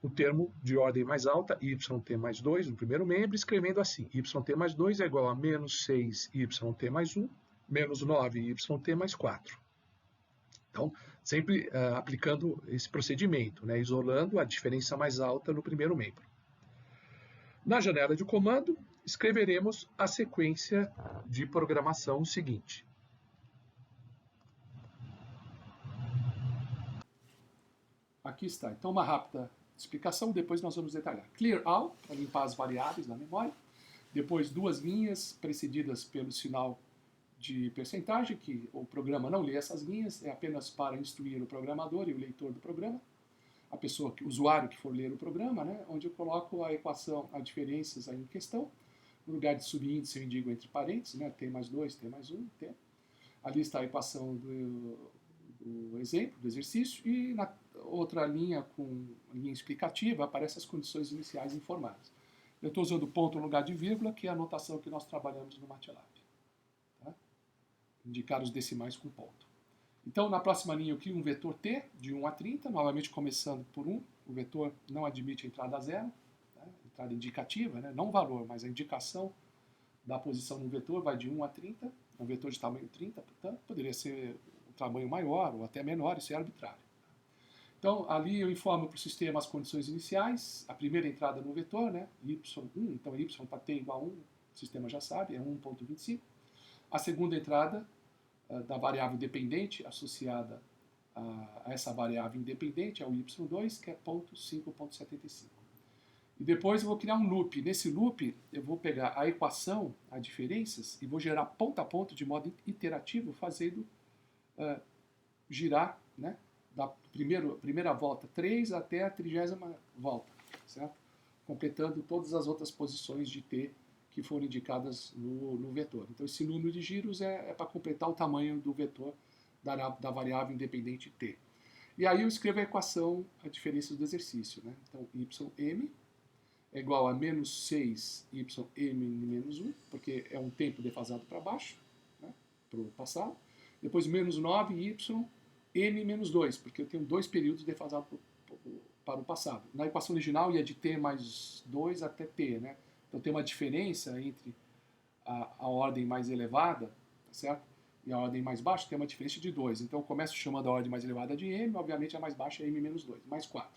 o termo de ordem mais alta, yt mais 2, no primeiro membro, escrevendo assim: yt mais 2 é igual a menos 6yt mais 1, menos 9yt mais 4. Então, sempre aplicando esse procedimento, né, isolando a diferença mais alta no primeiro membro. Na janela de comando, escreveremos a sequência de programação seguinte. Aqui está. Então, uma rápida explicação, depois nós vamos detalhar. Clear all, para limpar as variáveis na memória. Depois, duas linhas precedidas pelo sinal de percentagem, que o programa não lê essas linhas, é apenas para instruir o programador e o leitor do programa, a pessoa, o usuário que for ler o programa, né, onde eu coloco a equação, as diferenças aí em questão. No lugar de subíndice, eu indico entre parênteses, né, t mais 2, t mais 1, t. Ali está a equação do exemplo, do exercício, e na outra linha, com linha explicativa, aparecem as condições iniciais informadas. Eu estou usando ponto no lugar de vírgula, que é a notação que nós trabalhamos no MATLAB. Tá? Indicar os decimais com ponto. Então, na próxima linha, eu crio um vetor t, de 1 a 30, novamente começando por 1. O vetor não admite entrada zero, né? Entrada indicativa, né? Não o valor, mas a indicação da posição no vetor vai de 1 a 30, é um vetor de tamanho 30, portanto, poderia ser um tamanho maior ou até menor, isso é arbitrário. Então, ali eu informo para o sistema as condições iniciais, a primeira entrada no vetor, né, y1, então y para t igual a 1, o sistema já sabe, é 1.25. A segunda entrada da variável dependente associada a essa variável independente é o y2, que é 5.75. E depois eu vou criar um loop. Nesse loop, eu vou pegar a equação, as diferenças, e vou gerar ponto a ponto de modo iterativo, fazendo girar, né, da primeira volta 3 até a 30ª volta, certo? Completando todas as outras posições de t que foram indicadas no vetor. Então, esse número de giros é para completar o tamanho do vetor da variável independente t. E aí eu escrevo a equação, a diferença do exercício, né? Então, ym é igual a menos 6ym menos 1, porque é um tempo defasado para baixo, né, para o passado. Depois, menos 9y m menos 2, porque eu tenho dois períodos defasados para o passado. Na equação original ia de t mais 2 até t, né? Então tem uma diferença entre a ordem mais elevada, tá certo? E a ordem mais baixa, tem uma diferença de 2. Então eu começo chamando a ordem mais elevada de m, obviamente a mais baixa é m menos 2, mais 4.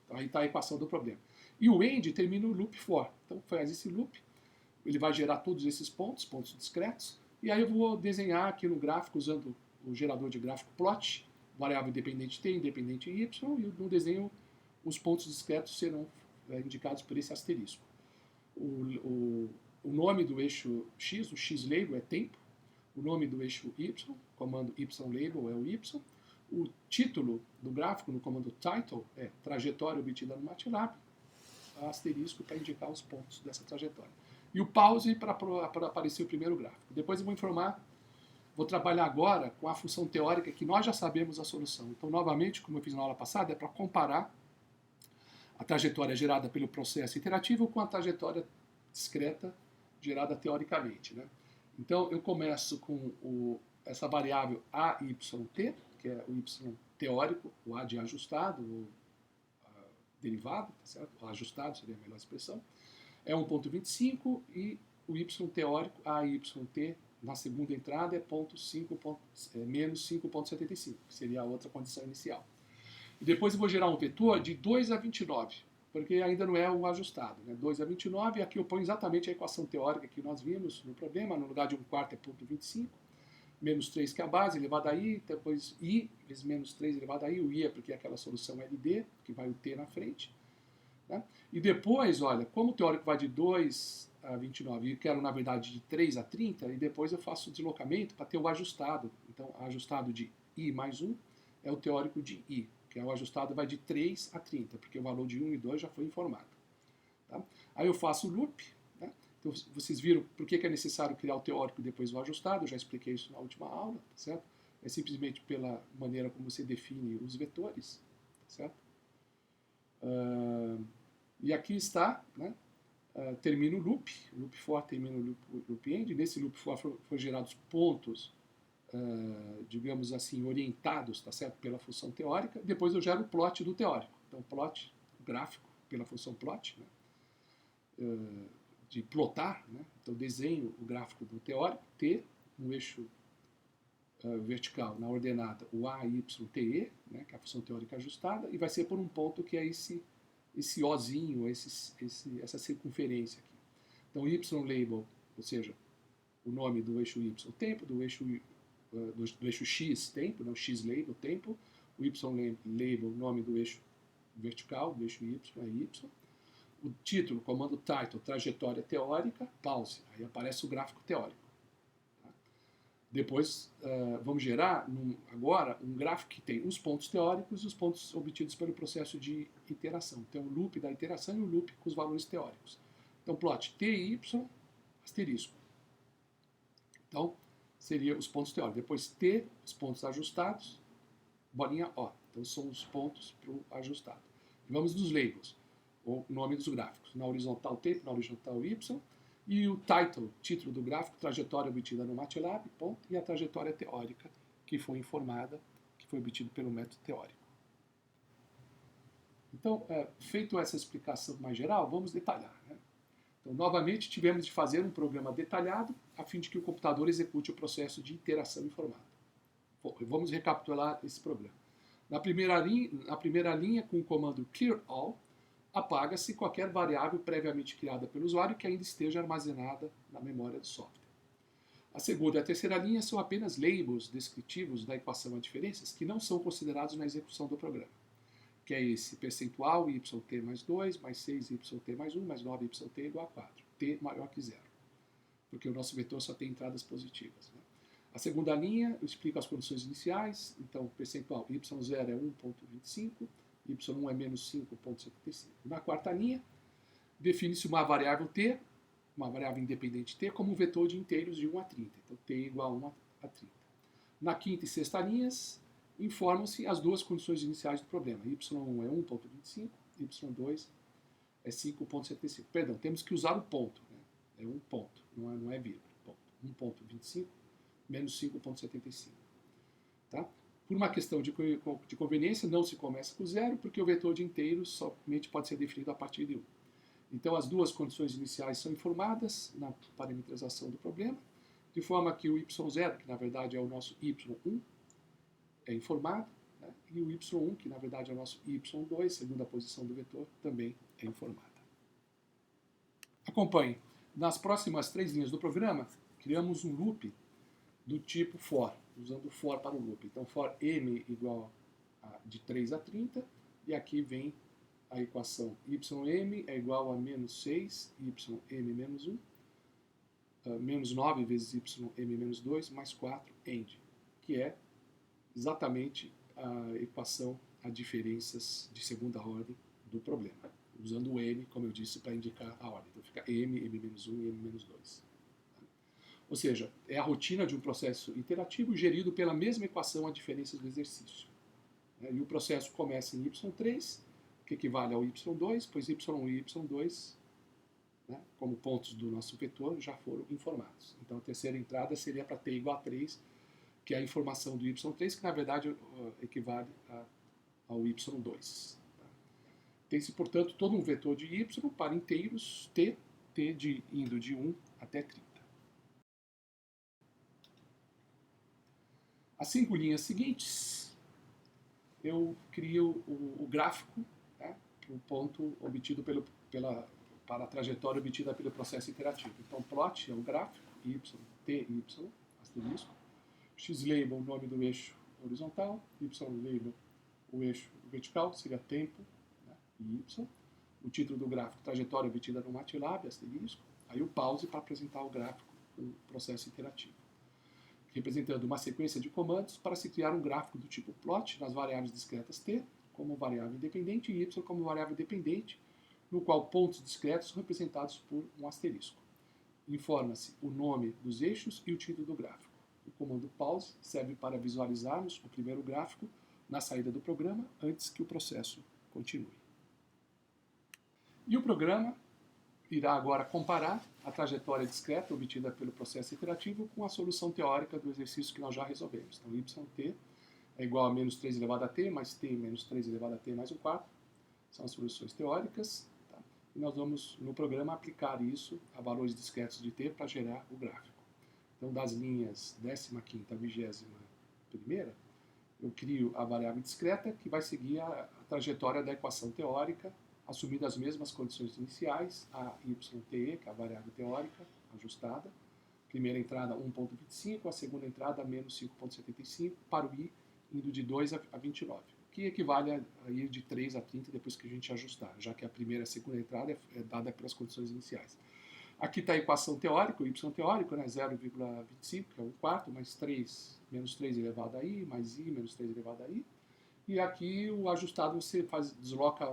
Então aí está a equação do problema. E o end termina o loop for. Então faz esse loop, ele vai gerar todos esses pontos discretos, e aí eu vou desenhar aqui no gráfico usando o gerador de gráfico plot, variável independente t, independente y, e no desenho os pontos discretos serão indicados por esse asterisco. O nome do eixo x, o x-label é tempo, o nome do eixo y, comando y-label é o y, o título do gráfico no comando title é trajetória obtida no MATLAB, asterisco para indicar os pontos dessa trajetória. E o pause para aparecer o primeiro gráfico. Depois eu vou informar. Vou trabalhar agora com a função teórica que nós já sabemos a solução. Então, novamente, como eu fiz na aula passada, é para comparar a trajetória gerada pelo processo iterativo com a trajetória discreta gerada teoricamente, né? Então, eu começo com essa variável AYT, que é o y teórico, o A de ajustado, o derivado, tá certo? O ajustado seria a melhor expressão. É 1.25 e o y teórico, AYT, na segunda entrada é menos 5.75, que seria a outra condição inicial. E depois eu vou gerar um vetor de 2 a 29, porque ainda não é o ajustado. Né? 2 a 29, e aqui eu ponho exatamente a equação teórica que nós vimos no problema, no lugar de 1/4 é 0.25, menos 3 que é a base, elevado a i, depois i vezes menos 3 elevado a i, o i é porque é aquela solução LD, que vai o t na frente. Né? E depois, olha, como o teórico vai de 2 a 29, e eu quero, na verdade, de 3 a 30, e depois eu faço o deslocamento para ter o ajustado. Então, ajustado de i mais 1 é o teórico de i, que é o ajustado vai de 3 a 30, porque o valor de 1 e 2 já foi informado. Tá? Aí eu faço o loop. Né? Então, vocês viram por que é necessário criar o teórico e depois o ajustado, eu já expliquei isso na última aula, tá certo? É simplesmente pela maneira como você define os vetores, tá certo? E aqui está, né, termina o loop for termina o loop end. Nesse loop for foram gerados pontos, digamos assim, orientados, tá certo, pela função teórica. Depois eu gero o plot do teórico. Então, plot, gráfico, pela função plot, né? De plotar, né? Então desenho o gráfico do teórico, T, no eixo vertical, na ordenada, o A, Y, TE, né? Que é a função teórica ajustada, e vai ser por um ponto que é esse Ozinho, essa circunferência aqui. Então, Y label, ou seja, o nome do eixo Y, tempo, do eixo X, tempo, né? O X label, tempo, o Y label, o nome do eixo vertical, do eixo Y, é Y. O título, comando title, trajetória teórica, pause. Aí aparece o gráfico teórico. Tá? Depois, vamos gerar agora um gráfico que tem os pontos teóricos e os pontos obtidos pelo processo de iteração. Então, o loop da iteração e o loop com os valores teóricos. Então, plot TY, asterisco. Então, seria os pontos teóricos. Depois, T, os pontos ajustados, bolinha O. Então, são os pontos para o ajustado. E vamos nos labels. O nome dos gráficos, na horizontal T, na horizontal Y, e o title, título do gráfico, trajetória obtida no MATLAB, ponto, e a trajetória teórica que foi informada, que foi obtida pelo método teórico. Então, feito essa explicação mais geral, vamos detalhar, né? Então, novamente, tivemos de fazer um programa detalhado a fim de que o computador execute o processo de iteração informada. Bom, vamos recapitular esse programa. Na primeira linha, com o comando clear all, apaga-se qualquer variável previamente criada pelo usuário que ainda esteja armazenada na memória do software. A segunda e a terceira linha são apenas labels descritivos da equação a diferenças que não são considerados na execução do programa, que é esse percentual yt mais 2, mais 6yt mais 1, mais 9yt igual a 4, t maior que 0, porque o nosso vetor só tem entradas positivas, né? A segunda linha explica as condições iniciais, então percentual y0 é 1,25, y1 é menos 5,75. Na quarta linha, define-se uma variável t, uma variável independente t, como um vetor de inteiros de 1 a 30. Então, t igual a 1 a 30. Na quinta e sexta linhas, informam-se as duas condições iniciais do problema. y1 é 1,25, y2 é 5,75. Perdão, temos que usar o ponto, né? É um ponto, não é vírgula. Ponto. 1,25 menos 5,75. Tá? Por uma questão de conveniência, não se começa com zero, porque o vetor de inteiros somente pode ser definido a partir de 1. Então, as duas condições iniciais são informadas na parametrização do problema, de forma que o y0, que na verdade é o nosso y1, é informado, né? E o y1, que na verdade é o nosso y2, segundo a posição do vetor, também é informada. Acompanhe. Nas próximas 3 linhas do programa, criamos um loop do tipo for, usando o for para o loop. Então, for m igual de 3 a 30, e aqui vem a equação ym é igual a menos 6, ym menos 1, menos 9 vezes ym menos 2, mais 4, end, que é exatamente a equação a diferenças de segunda ordem do problema, usando o m, como eu disse, para indicar a ordem. Então, fica m menos 1 e m menos 2. Ou seja, é a rotina de um processo iterativo gerido pela mesma equação a diferenças do exercício. E o processo começa em y3, que equivale ao y2, pois y1 e y2, né, como pontos do nosso vetor, já foram informados. Então a terceira entrada seria para t igual a 3, que é a informação do y3, que na verdade equivale ao y2. Tá? Tem-se, portanto, todo um vetor de y para inteiros t indo de 1 até 30. As 5 linhas seguintes, eu crio o gráfico, né, o ponto obtido para a trajetória obtida pelo processo iterativo. Então, plot é o gráfico, y, t, y, asterisco, x label, o nome do eixo horizontal, y label, o eixo vertical, seria tempo, né, y, o título do gráfico, trajetória obtida no MATLAB, asterisco, aí o pause para apresentar o gráfico do processo iterativo, representando uma sequência de comandos para se criar um gráfico do tipo plot nas variáveis discretas t como variável independente e y como variável dependente, no qual pontos discretos são representados por um asterisco. Informa-se o nome dos eixos e o título do gráfico. O comando pause serve para visualizarmos o primeiro gráfico na saída do programa antes que o processo continue. E o programa irá agora comparar a trajetória discreta obtida pelo processo iterativo com a solução teórica do exercício que nós já resolvemos. Então, yt é igual a menos 3 elevado a t, mais t menos 3 elevado a t mais um quarto. São as soluções teóricas. Tá? E nós vamos, no programa, aplicar isso a valores discretos de t para gerar o gráfico. Então, das linhas 15ª a 21ª, eu crio a variável discreta que vai seguir a trajetória da equação teórica, assumindo as mesmas condições iniciais, a yte, que é a variável teórica ajustada. Primeira entrada 1,25, a segunda entrada menos 5,75, para o i indo de 2 a 29, que equivale a ir de 3 a 30 depois que a gente ajustar, já que a primeira e a segunda entrada é dada pelas condições iniciais. Aqui está a equação teórica, o y teórico, né, 0,25, que é 1/4, mais 3, menos 3 elevado a i, mais i, menos 3 elevado a i. E aqui o ajustado você desloca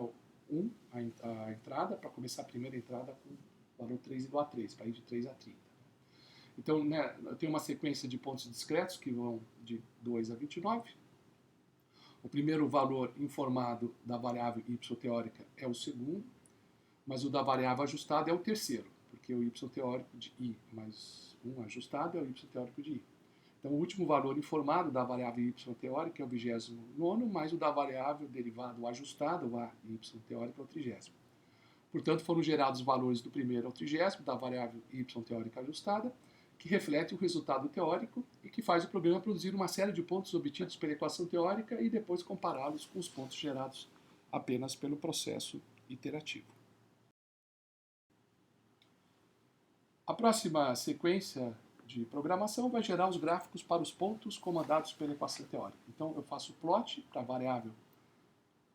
1, a entrada, para começar a primeira entrada com o valor 3 igual a 3, para ir de 3 a 30. Então, né, eu tenho uma sequência de pontos discretos que vão de 2 a 29. O primeiro valor informado da variável y teórica é o segundo, mas o da variável ajustada é o terceiro, porque o y teórico de i mais 1 ajustado é o y teórico de i. Então, o último valor informado da variável y teórica é o 29º, mais o da variável derivado ajustado, o a y teórica, é o 30º. Portanto, foram gerados os valores do primeiro ao 30º da variável y teórica ajustada, que reflete o resultado teórico e que faz o programa produzir uma série de pontos obtidos pela equação teórica e depois compará-los com os pontos gerados apenas pelo processo iterativo. A próxima sequência de programação vai gerar os gráficos para os pontos comandados pela equação teórica. Então, eu faço o plot para a variável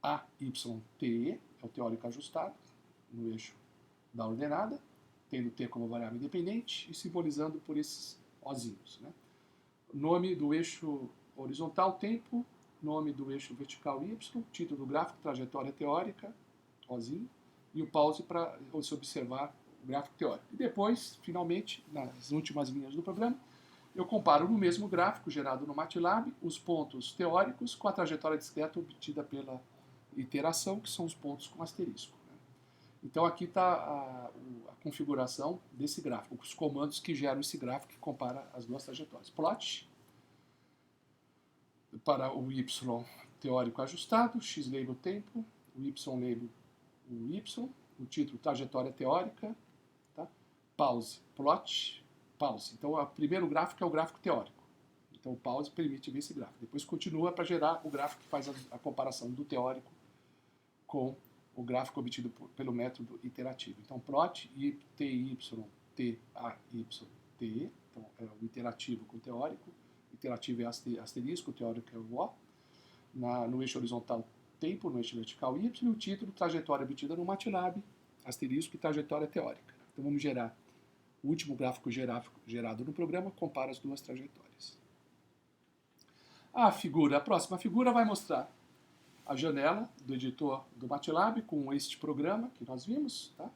AYTE, é o teórico ajustado, no eixo da ordenada, tendo t como variável independente e simbolizando por esses ozinhos. Né? Nome do eixo horizontal, tempo, nome do eixo vertical, y, título do gráfico, trajetória teórica, ozinho, e o pause para se observar o gráfico teórico. E depois, finalmente, nas últimas linhas do programa, eu comparo no mesmo gráfico gerado no MATLAB os pontos teóricos com a trajetória discreta obtida pela iteração, que são os pontos com asterisco. Então aqui está a configuração desse gráfico, os comandos que geram esse gráfico que compara as duas trajetórias. Plot para o y teórico ajustado, x label tempo, o y label o y, o título trajetória teórica, tá? Pause, plot, pause. Então o primeiro gráfico é o gráfico teórico. Então o pause permite ver esse gráfico. Depois continua para gerar o gráfico que faz a comparação do teórico com o gráfico obtido pelo método iterativo. Então, plot TY, TAY, TE, então é o iterativo com o teórico, iterativo é asterisco, o teórico é o O, no eixo horizontal tempo, no eixo vertical Y, e o título, trajetória obtida no MATLAB, asterisco e trajetória teórica. Então vamos gerar o último gráfico gerado no programa, compara as duas trajetórias. A próxima figura vai mostrar a janela do editor do MATLAB com este programa que nós vimos. Tá?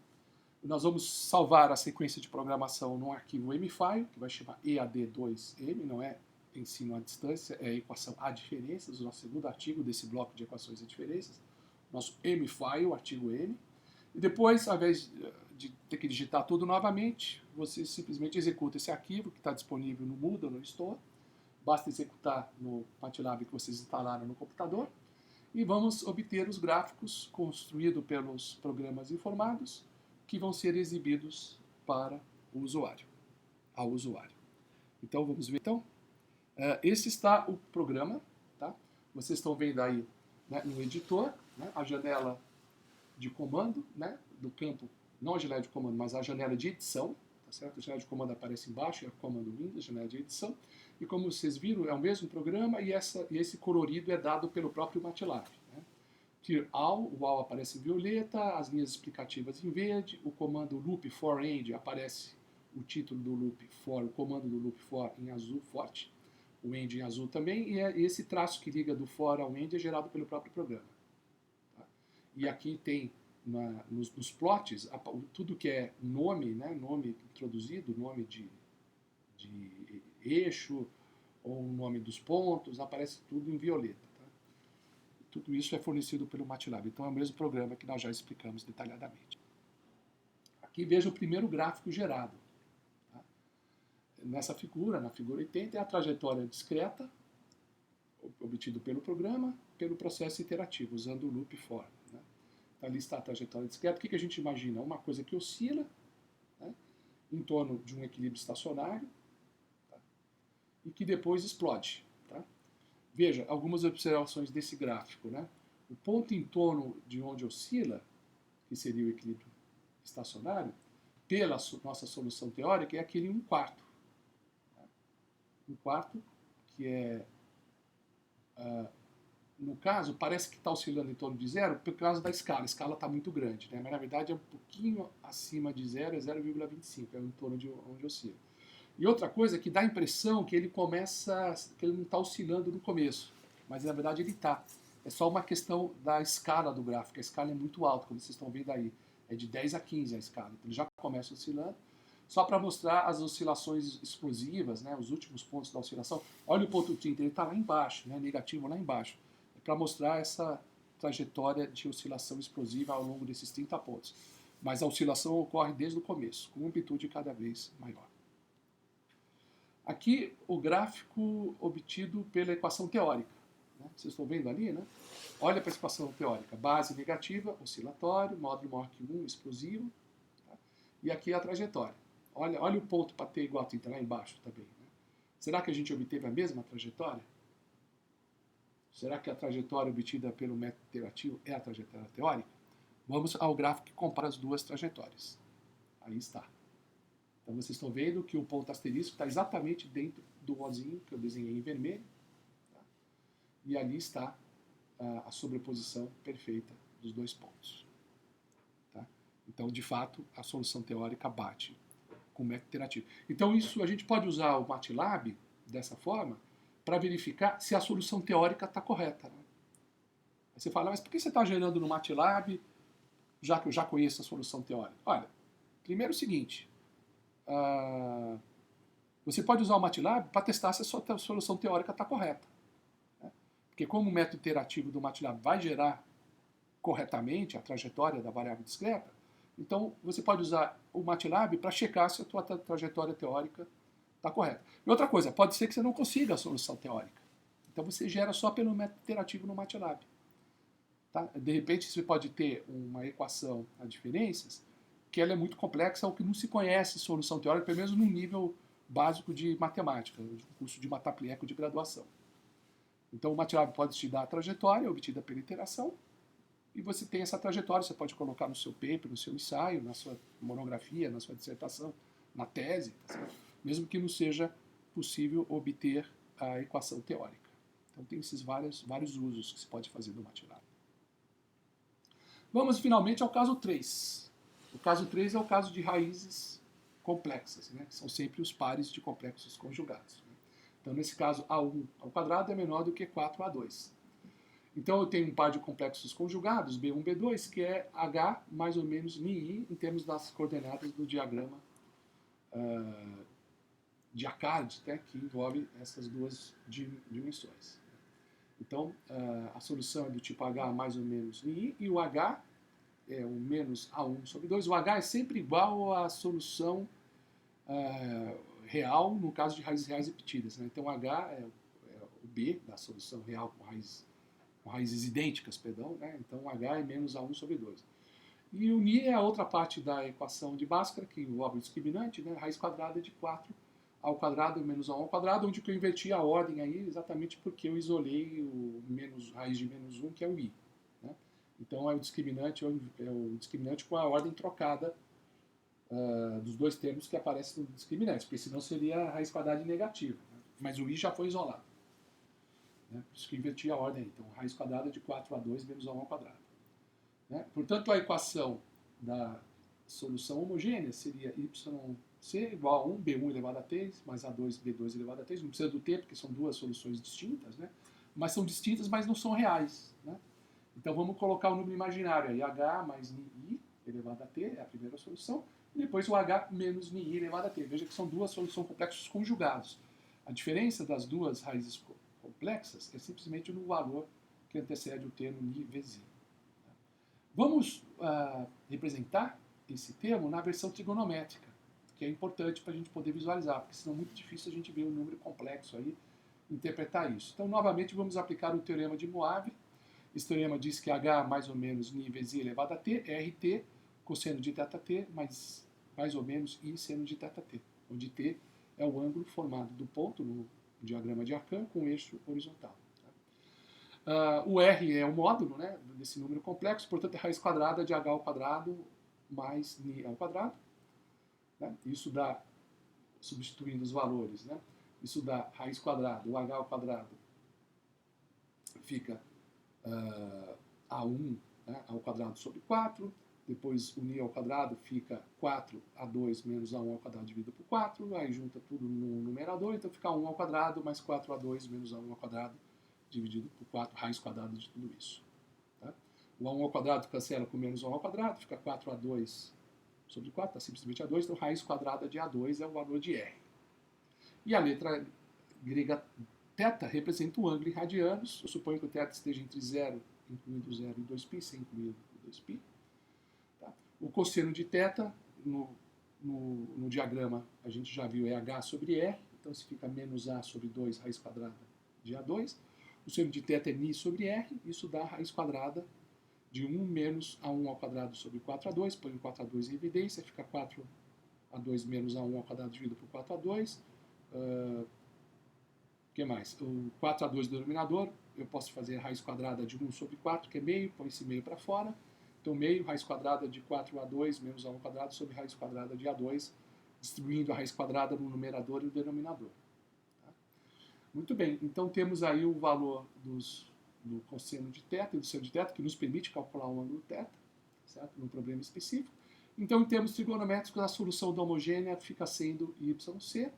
Nós vamos salvar a sequência de programação num arquivo mfile, que vai chamar EAD2M, não é ensino à distância, é a equação a diferenças, o nosso segundo artigo desse bloco de equações a diferenças, nosso mfile, artigo M. E depois, ao invés de ter que digitar tudo novamente, você simplesmente executa esse arquivo que está disponível no Moodle, no Store. Basta executar no MATLAB que vocês instalaram no computador. E vamos obter os gráficos construídos pelos programas informados que vão ser exibidos para o usuário, ao usuário. Então, vamos ver. Então, esse está o programa. Tá? Vocês estão vendo aí, né, no editor, né, a janela de comando, né, do campo, não a janela de comando, mas a janela de edição. Tá certo? A janela de comando aparece embaixo, é a comando Windows, janela de edição. E como vocês viram, é o mesmo programa e esse colorido é dado pelo próprio MATLAB. Né? Clear all, o all aparece em violeta, as linhas explicativas em verde, o comando loop for end aparece o título do loop for, o comando do loop for em azul forte, o end em azul também, e esse traço que liga do for ao end é gerado pelo próprio programa. Tá? E aqui tem nos plots tudo que é nome, né, nome introduzido, nome de eixo ou o nome dos pontos, aparece tudo em violeta. Tá? Tudo isso é fornecido pelo MATLAB, então é o mesmo programa que nós já explicamos detalhadamente. Aqui veja o primeiro gráfico gerado. Tá? Nessa figura, na figura 80, é a trajetória discreta, obtido pelo programa, pelo processo iterativo, usando o loop for. Né? Então, ali está a trajetória discreta. O que a gente imagina? Uma coisa que oscila, né, em torno de um equilíbrio estacionário, tá, e que depois explode. Tá? Veja algumas observações desse gráfico. Né? O ponto em torno de onde oscila, que seria o equilíbrio estacionário, pela nossa solução teórica, é aquele 1/4. Tá? 1/4, que é, no caso, parece que está oscilando em torno de zero por causa da escala. A escala está muito grande, né? Mas na verdade é um pouquinho acima de zero, é 0,25, é em torno de onde oscila. E outra coisa é que dá a impressão que ele começa, que ele não está oscilando no começo, mas na verdade ele está. É só uma questão da escala do gráfico. A escala é muito alta, como vocês estão vendo aí. É de 10 a 15 a escala. Então ele já começa oscilando. Só para mostrar as oscilações explosivas, né, os últimos pontos da oscilação. Olha o ponto 30, ele está lá embaixo, né, negativo lá embaixo. É para mostrar essa trajetória de oscilação explosiva ao longo desses 30 pontos. Mas a oscilação ocorre desde o começo, com amplitude cada vez maior. Aqui o gráfico obtido pela equação teórica. Né? Vocês estão vendo ali, né? Olha para a equação teórica. Base negativa, oscilatório, módulo maior que 1, explosivo. Tá? E aqui a trajetória. Olha o ponto para t igual a 30 lá embaixo também. Né? Será que a gente obteve a mesma trajetória? Será que a trajetória obtida pelo método iterativo é a trajetória teórica? Vamos ao gráfico que compara as duas trajetórias. Aí está. Então vocês estão vendo que o ponto asterisco está exatamente dentro do rosinho que eu desenhei em vermelho. Tá? E ali está a sobreposição perfeita dos dois pontos. Tá? Então, de fato, a solução teórica bate com o método iterativo. Então, isso a gente pode usar o MATLAB dessa forma para verificar se a solução teórica está correta. Né? Aí você fala, mas por que você está gerando no MATLAB, já que eu já conheço a solução teórica? Olha, primeiro é o seguinte, você pode usar o MATLAB para testar se a sua solução teórica está correta. Né? Porque como o método iterativo do MATLAB vai gerar corretamente a trajetória da variável discreta, então você pode usar o MATLAB para checar se a sua trajetória teórica está correta. E outra coisa, pode ser que você não consiga a solução teórica. Então você gera só pelo método iterativo no MATLAB. Tá? De repente você pode ter uma equação a diferenças que ela é muito complexa ou que não se conhece solução teórica, pelo menos no nível básico de matemática, no curso de Mataplieco de graduação. Então o MATLAB pode te dar a trajetória obtida pela iteração e você tem essa trajetória, você pode colocar no seu paper, no seu ensaio, na sua monografia, na sua dissertação, na tese, tá certo? Mesmo que não seja possível obter a equação teórica. Então tem esses vários usos que se pode fazer do MATLAB. Vamos finalmente ao caso 3. O caso 3 é o caso de raízes complexas, né? São sempre os pares de complexos conjugados. Né? Então nesse caso A1 ao quadrado é menor do que 4A2. Então eu tenho um par de complexos conjugados, B1, B2, que é H mais ou menos μi em termos das coordenadas do diagrama de Archimedes, né, que envolve essas duas dimensões. Então a solução é do tipo H mais ou menos μi e o H é o menos A1 sobre 2. O H é sempre igual à solução real no caso de raízes reais repetidas. Né? Então H é o B da solução real com raízes idênticas, perdão, né? Então H é menos A1 sobre 2. E o μi é a outra parte da equação de Bhaskara, que envolve o discriminante, né? Raiz quadrada de 4 ao quadrado menos A1 ao quadrado, onde eu inverti a ordem aí exatamente porque eu isolei o raiz de menos 1, que é o i. Né? Então é o discriminante com a ordem trocada dos dois termos que aparecem no discriminante, porque senão seria a raiz quadrada negativa. Né? Mas o i já foi isolado. Né? Por isso que eu inverti a ordem aí. Então, raiz quadrada de 4A2 menos A1 ao quadrado. Né? Portanto, a equação da solução homogênea seria YC igual a 1, B1 elevado a 3, mais A2, B2 elevado a 3. Não precisa do T, porque são duas soluções distintas, né? Mas são distintas, mas não são reais. Né? Então, vamos colocar o número imaginário aí. H mais μi elevado a T é a primeira solução. E depois o H menos μi elevado a T. Veja que são duas soluções complexos conjugados. A diferença das duas raízes complexas é simplesmente no valor que antecede o termo ni vezes i. Vamos representar esse termo na versão trigonométrica, que é importante para a gente poder visualizar, porque senão é muito difícil a gente ver um número complexo aí, interpretar isso. Então, novamente, vamos aplicar o teorema de Moivre. Esse teorema diz que H mais ou menos níveis I elevado a T é RT, cosseno de θT, mais ou menos I seno de θT, onde T é o ângulo formado do ponto no diagrama de Arcan com o eixo horizontal. O R é o módulo, né, desse número complexo, portanto é raiz quadrada de H ao quadrado mais Ni ao quadrado. Né? Isso dá, substituindo os valores, né? Isso dá raiz quadrada, o H ao quadrado fica A1, né, ao quadrado sobre 4, depois o Ni ao quadrado fica 4A2 menos A1 ao quadrado dividido por 4, aí junta tudo no numerador, então fica 1 ao quadrado mais 4A2 menos A1 ao quadrado dividido por 4, raiz quadrada de tudo isso. Tá? O A1 ao quadrado cancela com menos 1 ao quadrado, fica 4A2 sobre 4, está simplesmente A2, então raiz quadrada de A2 é o valor de R. E a letra grega θ representa o ângulo em radianos. Eu suponho que o θ esteja entre 0, incluindo 0 e 2π, sem incluir o 2π. Tá? O cosseno de θ, no diagrama, a gente já viu, é H sobre R, então se fica menos A sobre 2 raiz quadrada de A2. O seno de θ é Ni sobre R, isso dá raiz quadrada de 1 menos A1 ao quadrado sobre 4A2, põe o 4A2 em evidência, fica 4A2 menos A1 ao quadrado dividido por 4A2. O que mais? O 4A2 do denominador, eu posso fazer a raiz quadrada de 1 sobre 4, que é meio, põe esse meio para fora. Então, meio, raiz quadrada de 4A2 menos A1 quadrado sobre raiz quadrada de A2, distribuindo a raiz quadrada no numerador e no denominador. Tá? Muito bem, então temos aí o valor do cosseno de θ e do seno de θ, que nos permite calcular o ângulo θ, certo? Num problema específico. Então, em termos trigonométricos, a solução da homogênea fica sendo YC,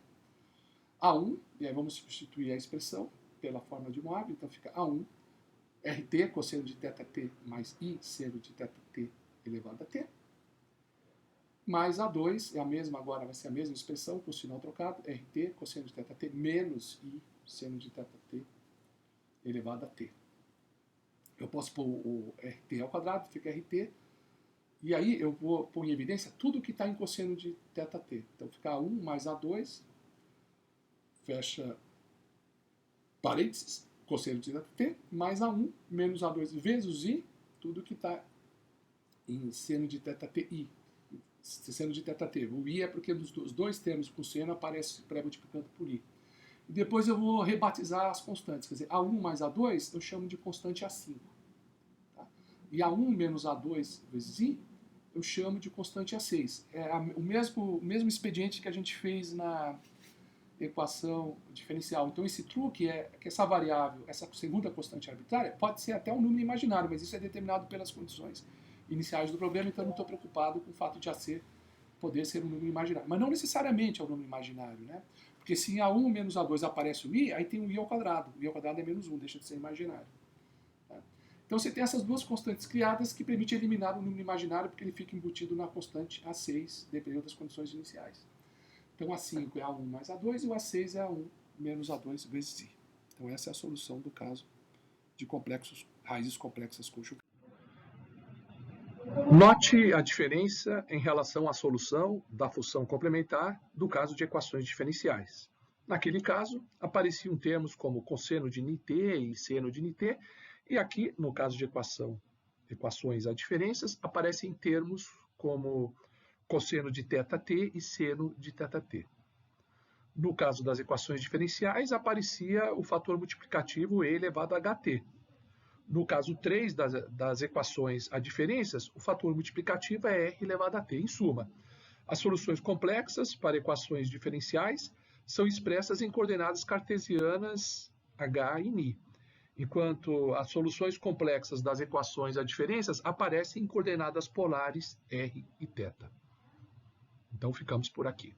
A1, e aí vamos substituir a expressão pela forma de Moivre, então fica A1, RT, cosseno de θT, mais I, seno de θT elevado a T, mais A2, é a mesma agora, vai ser a mesma expressão, com o sinal trocado, RT, cosseno de θT, menos I, seno de θT elevado a T. Eu posso pôr o RT ao quadrado, fica RT, e aí eu vou pôr em evidência tudo que está em cosseno de θT. Então fica A1 mais A2, fecha parênteses, cosseno de θT, mais A1 menos A2 vezes I, tudo que está em seno de θTi. Seno de θT. O I é porque os dois termos com seno aparece pré-multiplicando por I. E depois eu vou rebatizar as constantes. Quer dizer, A1 mais A2 eu chamo de constante A5. Tá? E A1 menos A2 vezes I eu chamo de constante A6. É o mesmo expediente que a gente fez na equação diferencial. Então esse truque é que essa variável, essa segunda constante arbitrária, pode ser até um número imaginário, mas isso é determinado pelas condições iniciais do problema, então eu não estou preocupado com o fato de AC poder ser um número imaginário. Mas não necessariamente é um número imaginário, né? Porque se em A1 menos A2 aparece o I, aí tem um I ao quadrado. O I ao quadrado é menos 1, deixa de ser imaginário. Tá? Então você tem essas duas constantes criadas que permitem eliminar o número imaginário porque ele fica embutido na constante A6, dependendo das condições iniciais. Então A5 é A1 mais A2 e o A6 é A1 menos A2 vezes I. Então essa é a solução do caso de raízes complexas conjugadas. Note a diferença em relação à solução da função complementar do caso de equações diferenciais. Naquele caso, apareciam termos como cosseno de Nit e seno de Nit, e aqui, no caso de equações adferências, aparecem termos como cosseno de θt e seno de θt. No caso das equações diferenciais, aparecia o fator multiplicativo e elevado a ht. No caso 3 das equações adferências, o fator multiplicativo é r elevado a t. Em suma, as soluções complexas para equações diferenciais são expressas em coordenadas cartesianas h e ni, enquanto as soluções complexas das equações adferências aparecem em coordenadas polares r e θ. Então ficamos por aqui.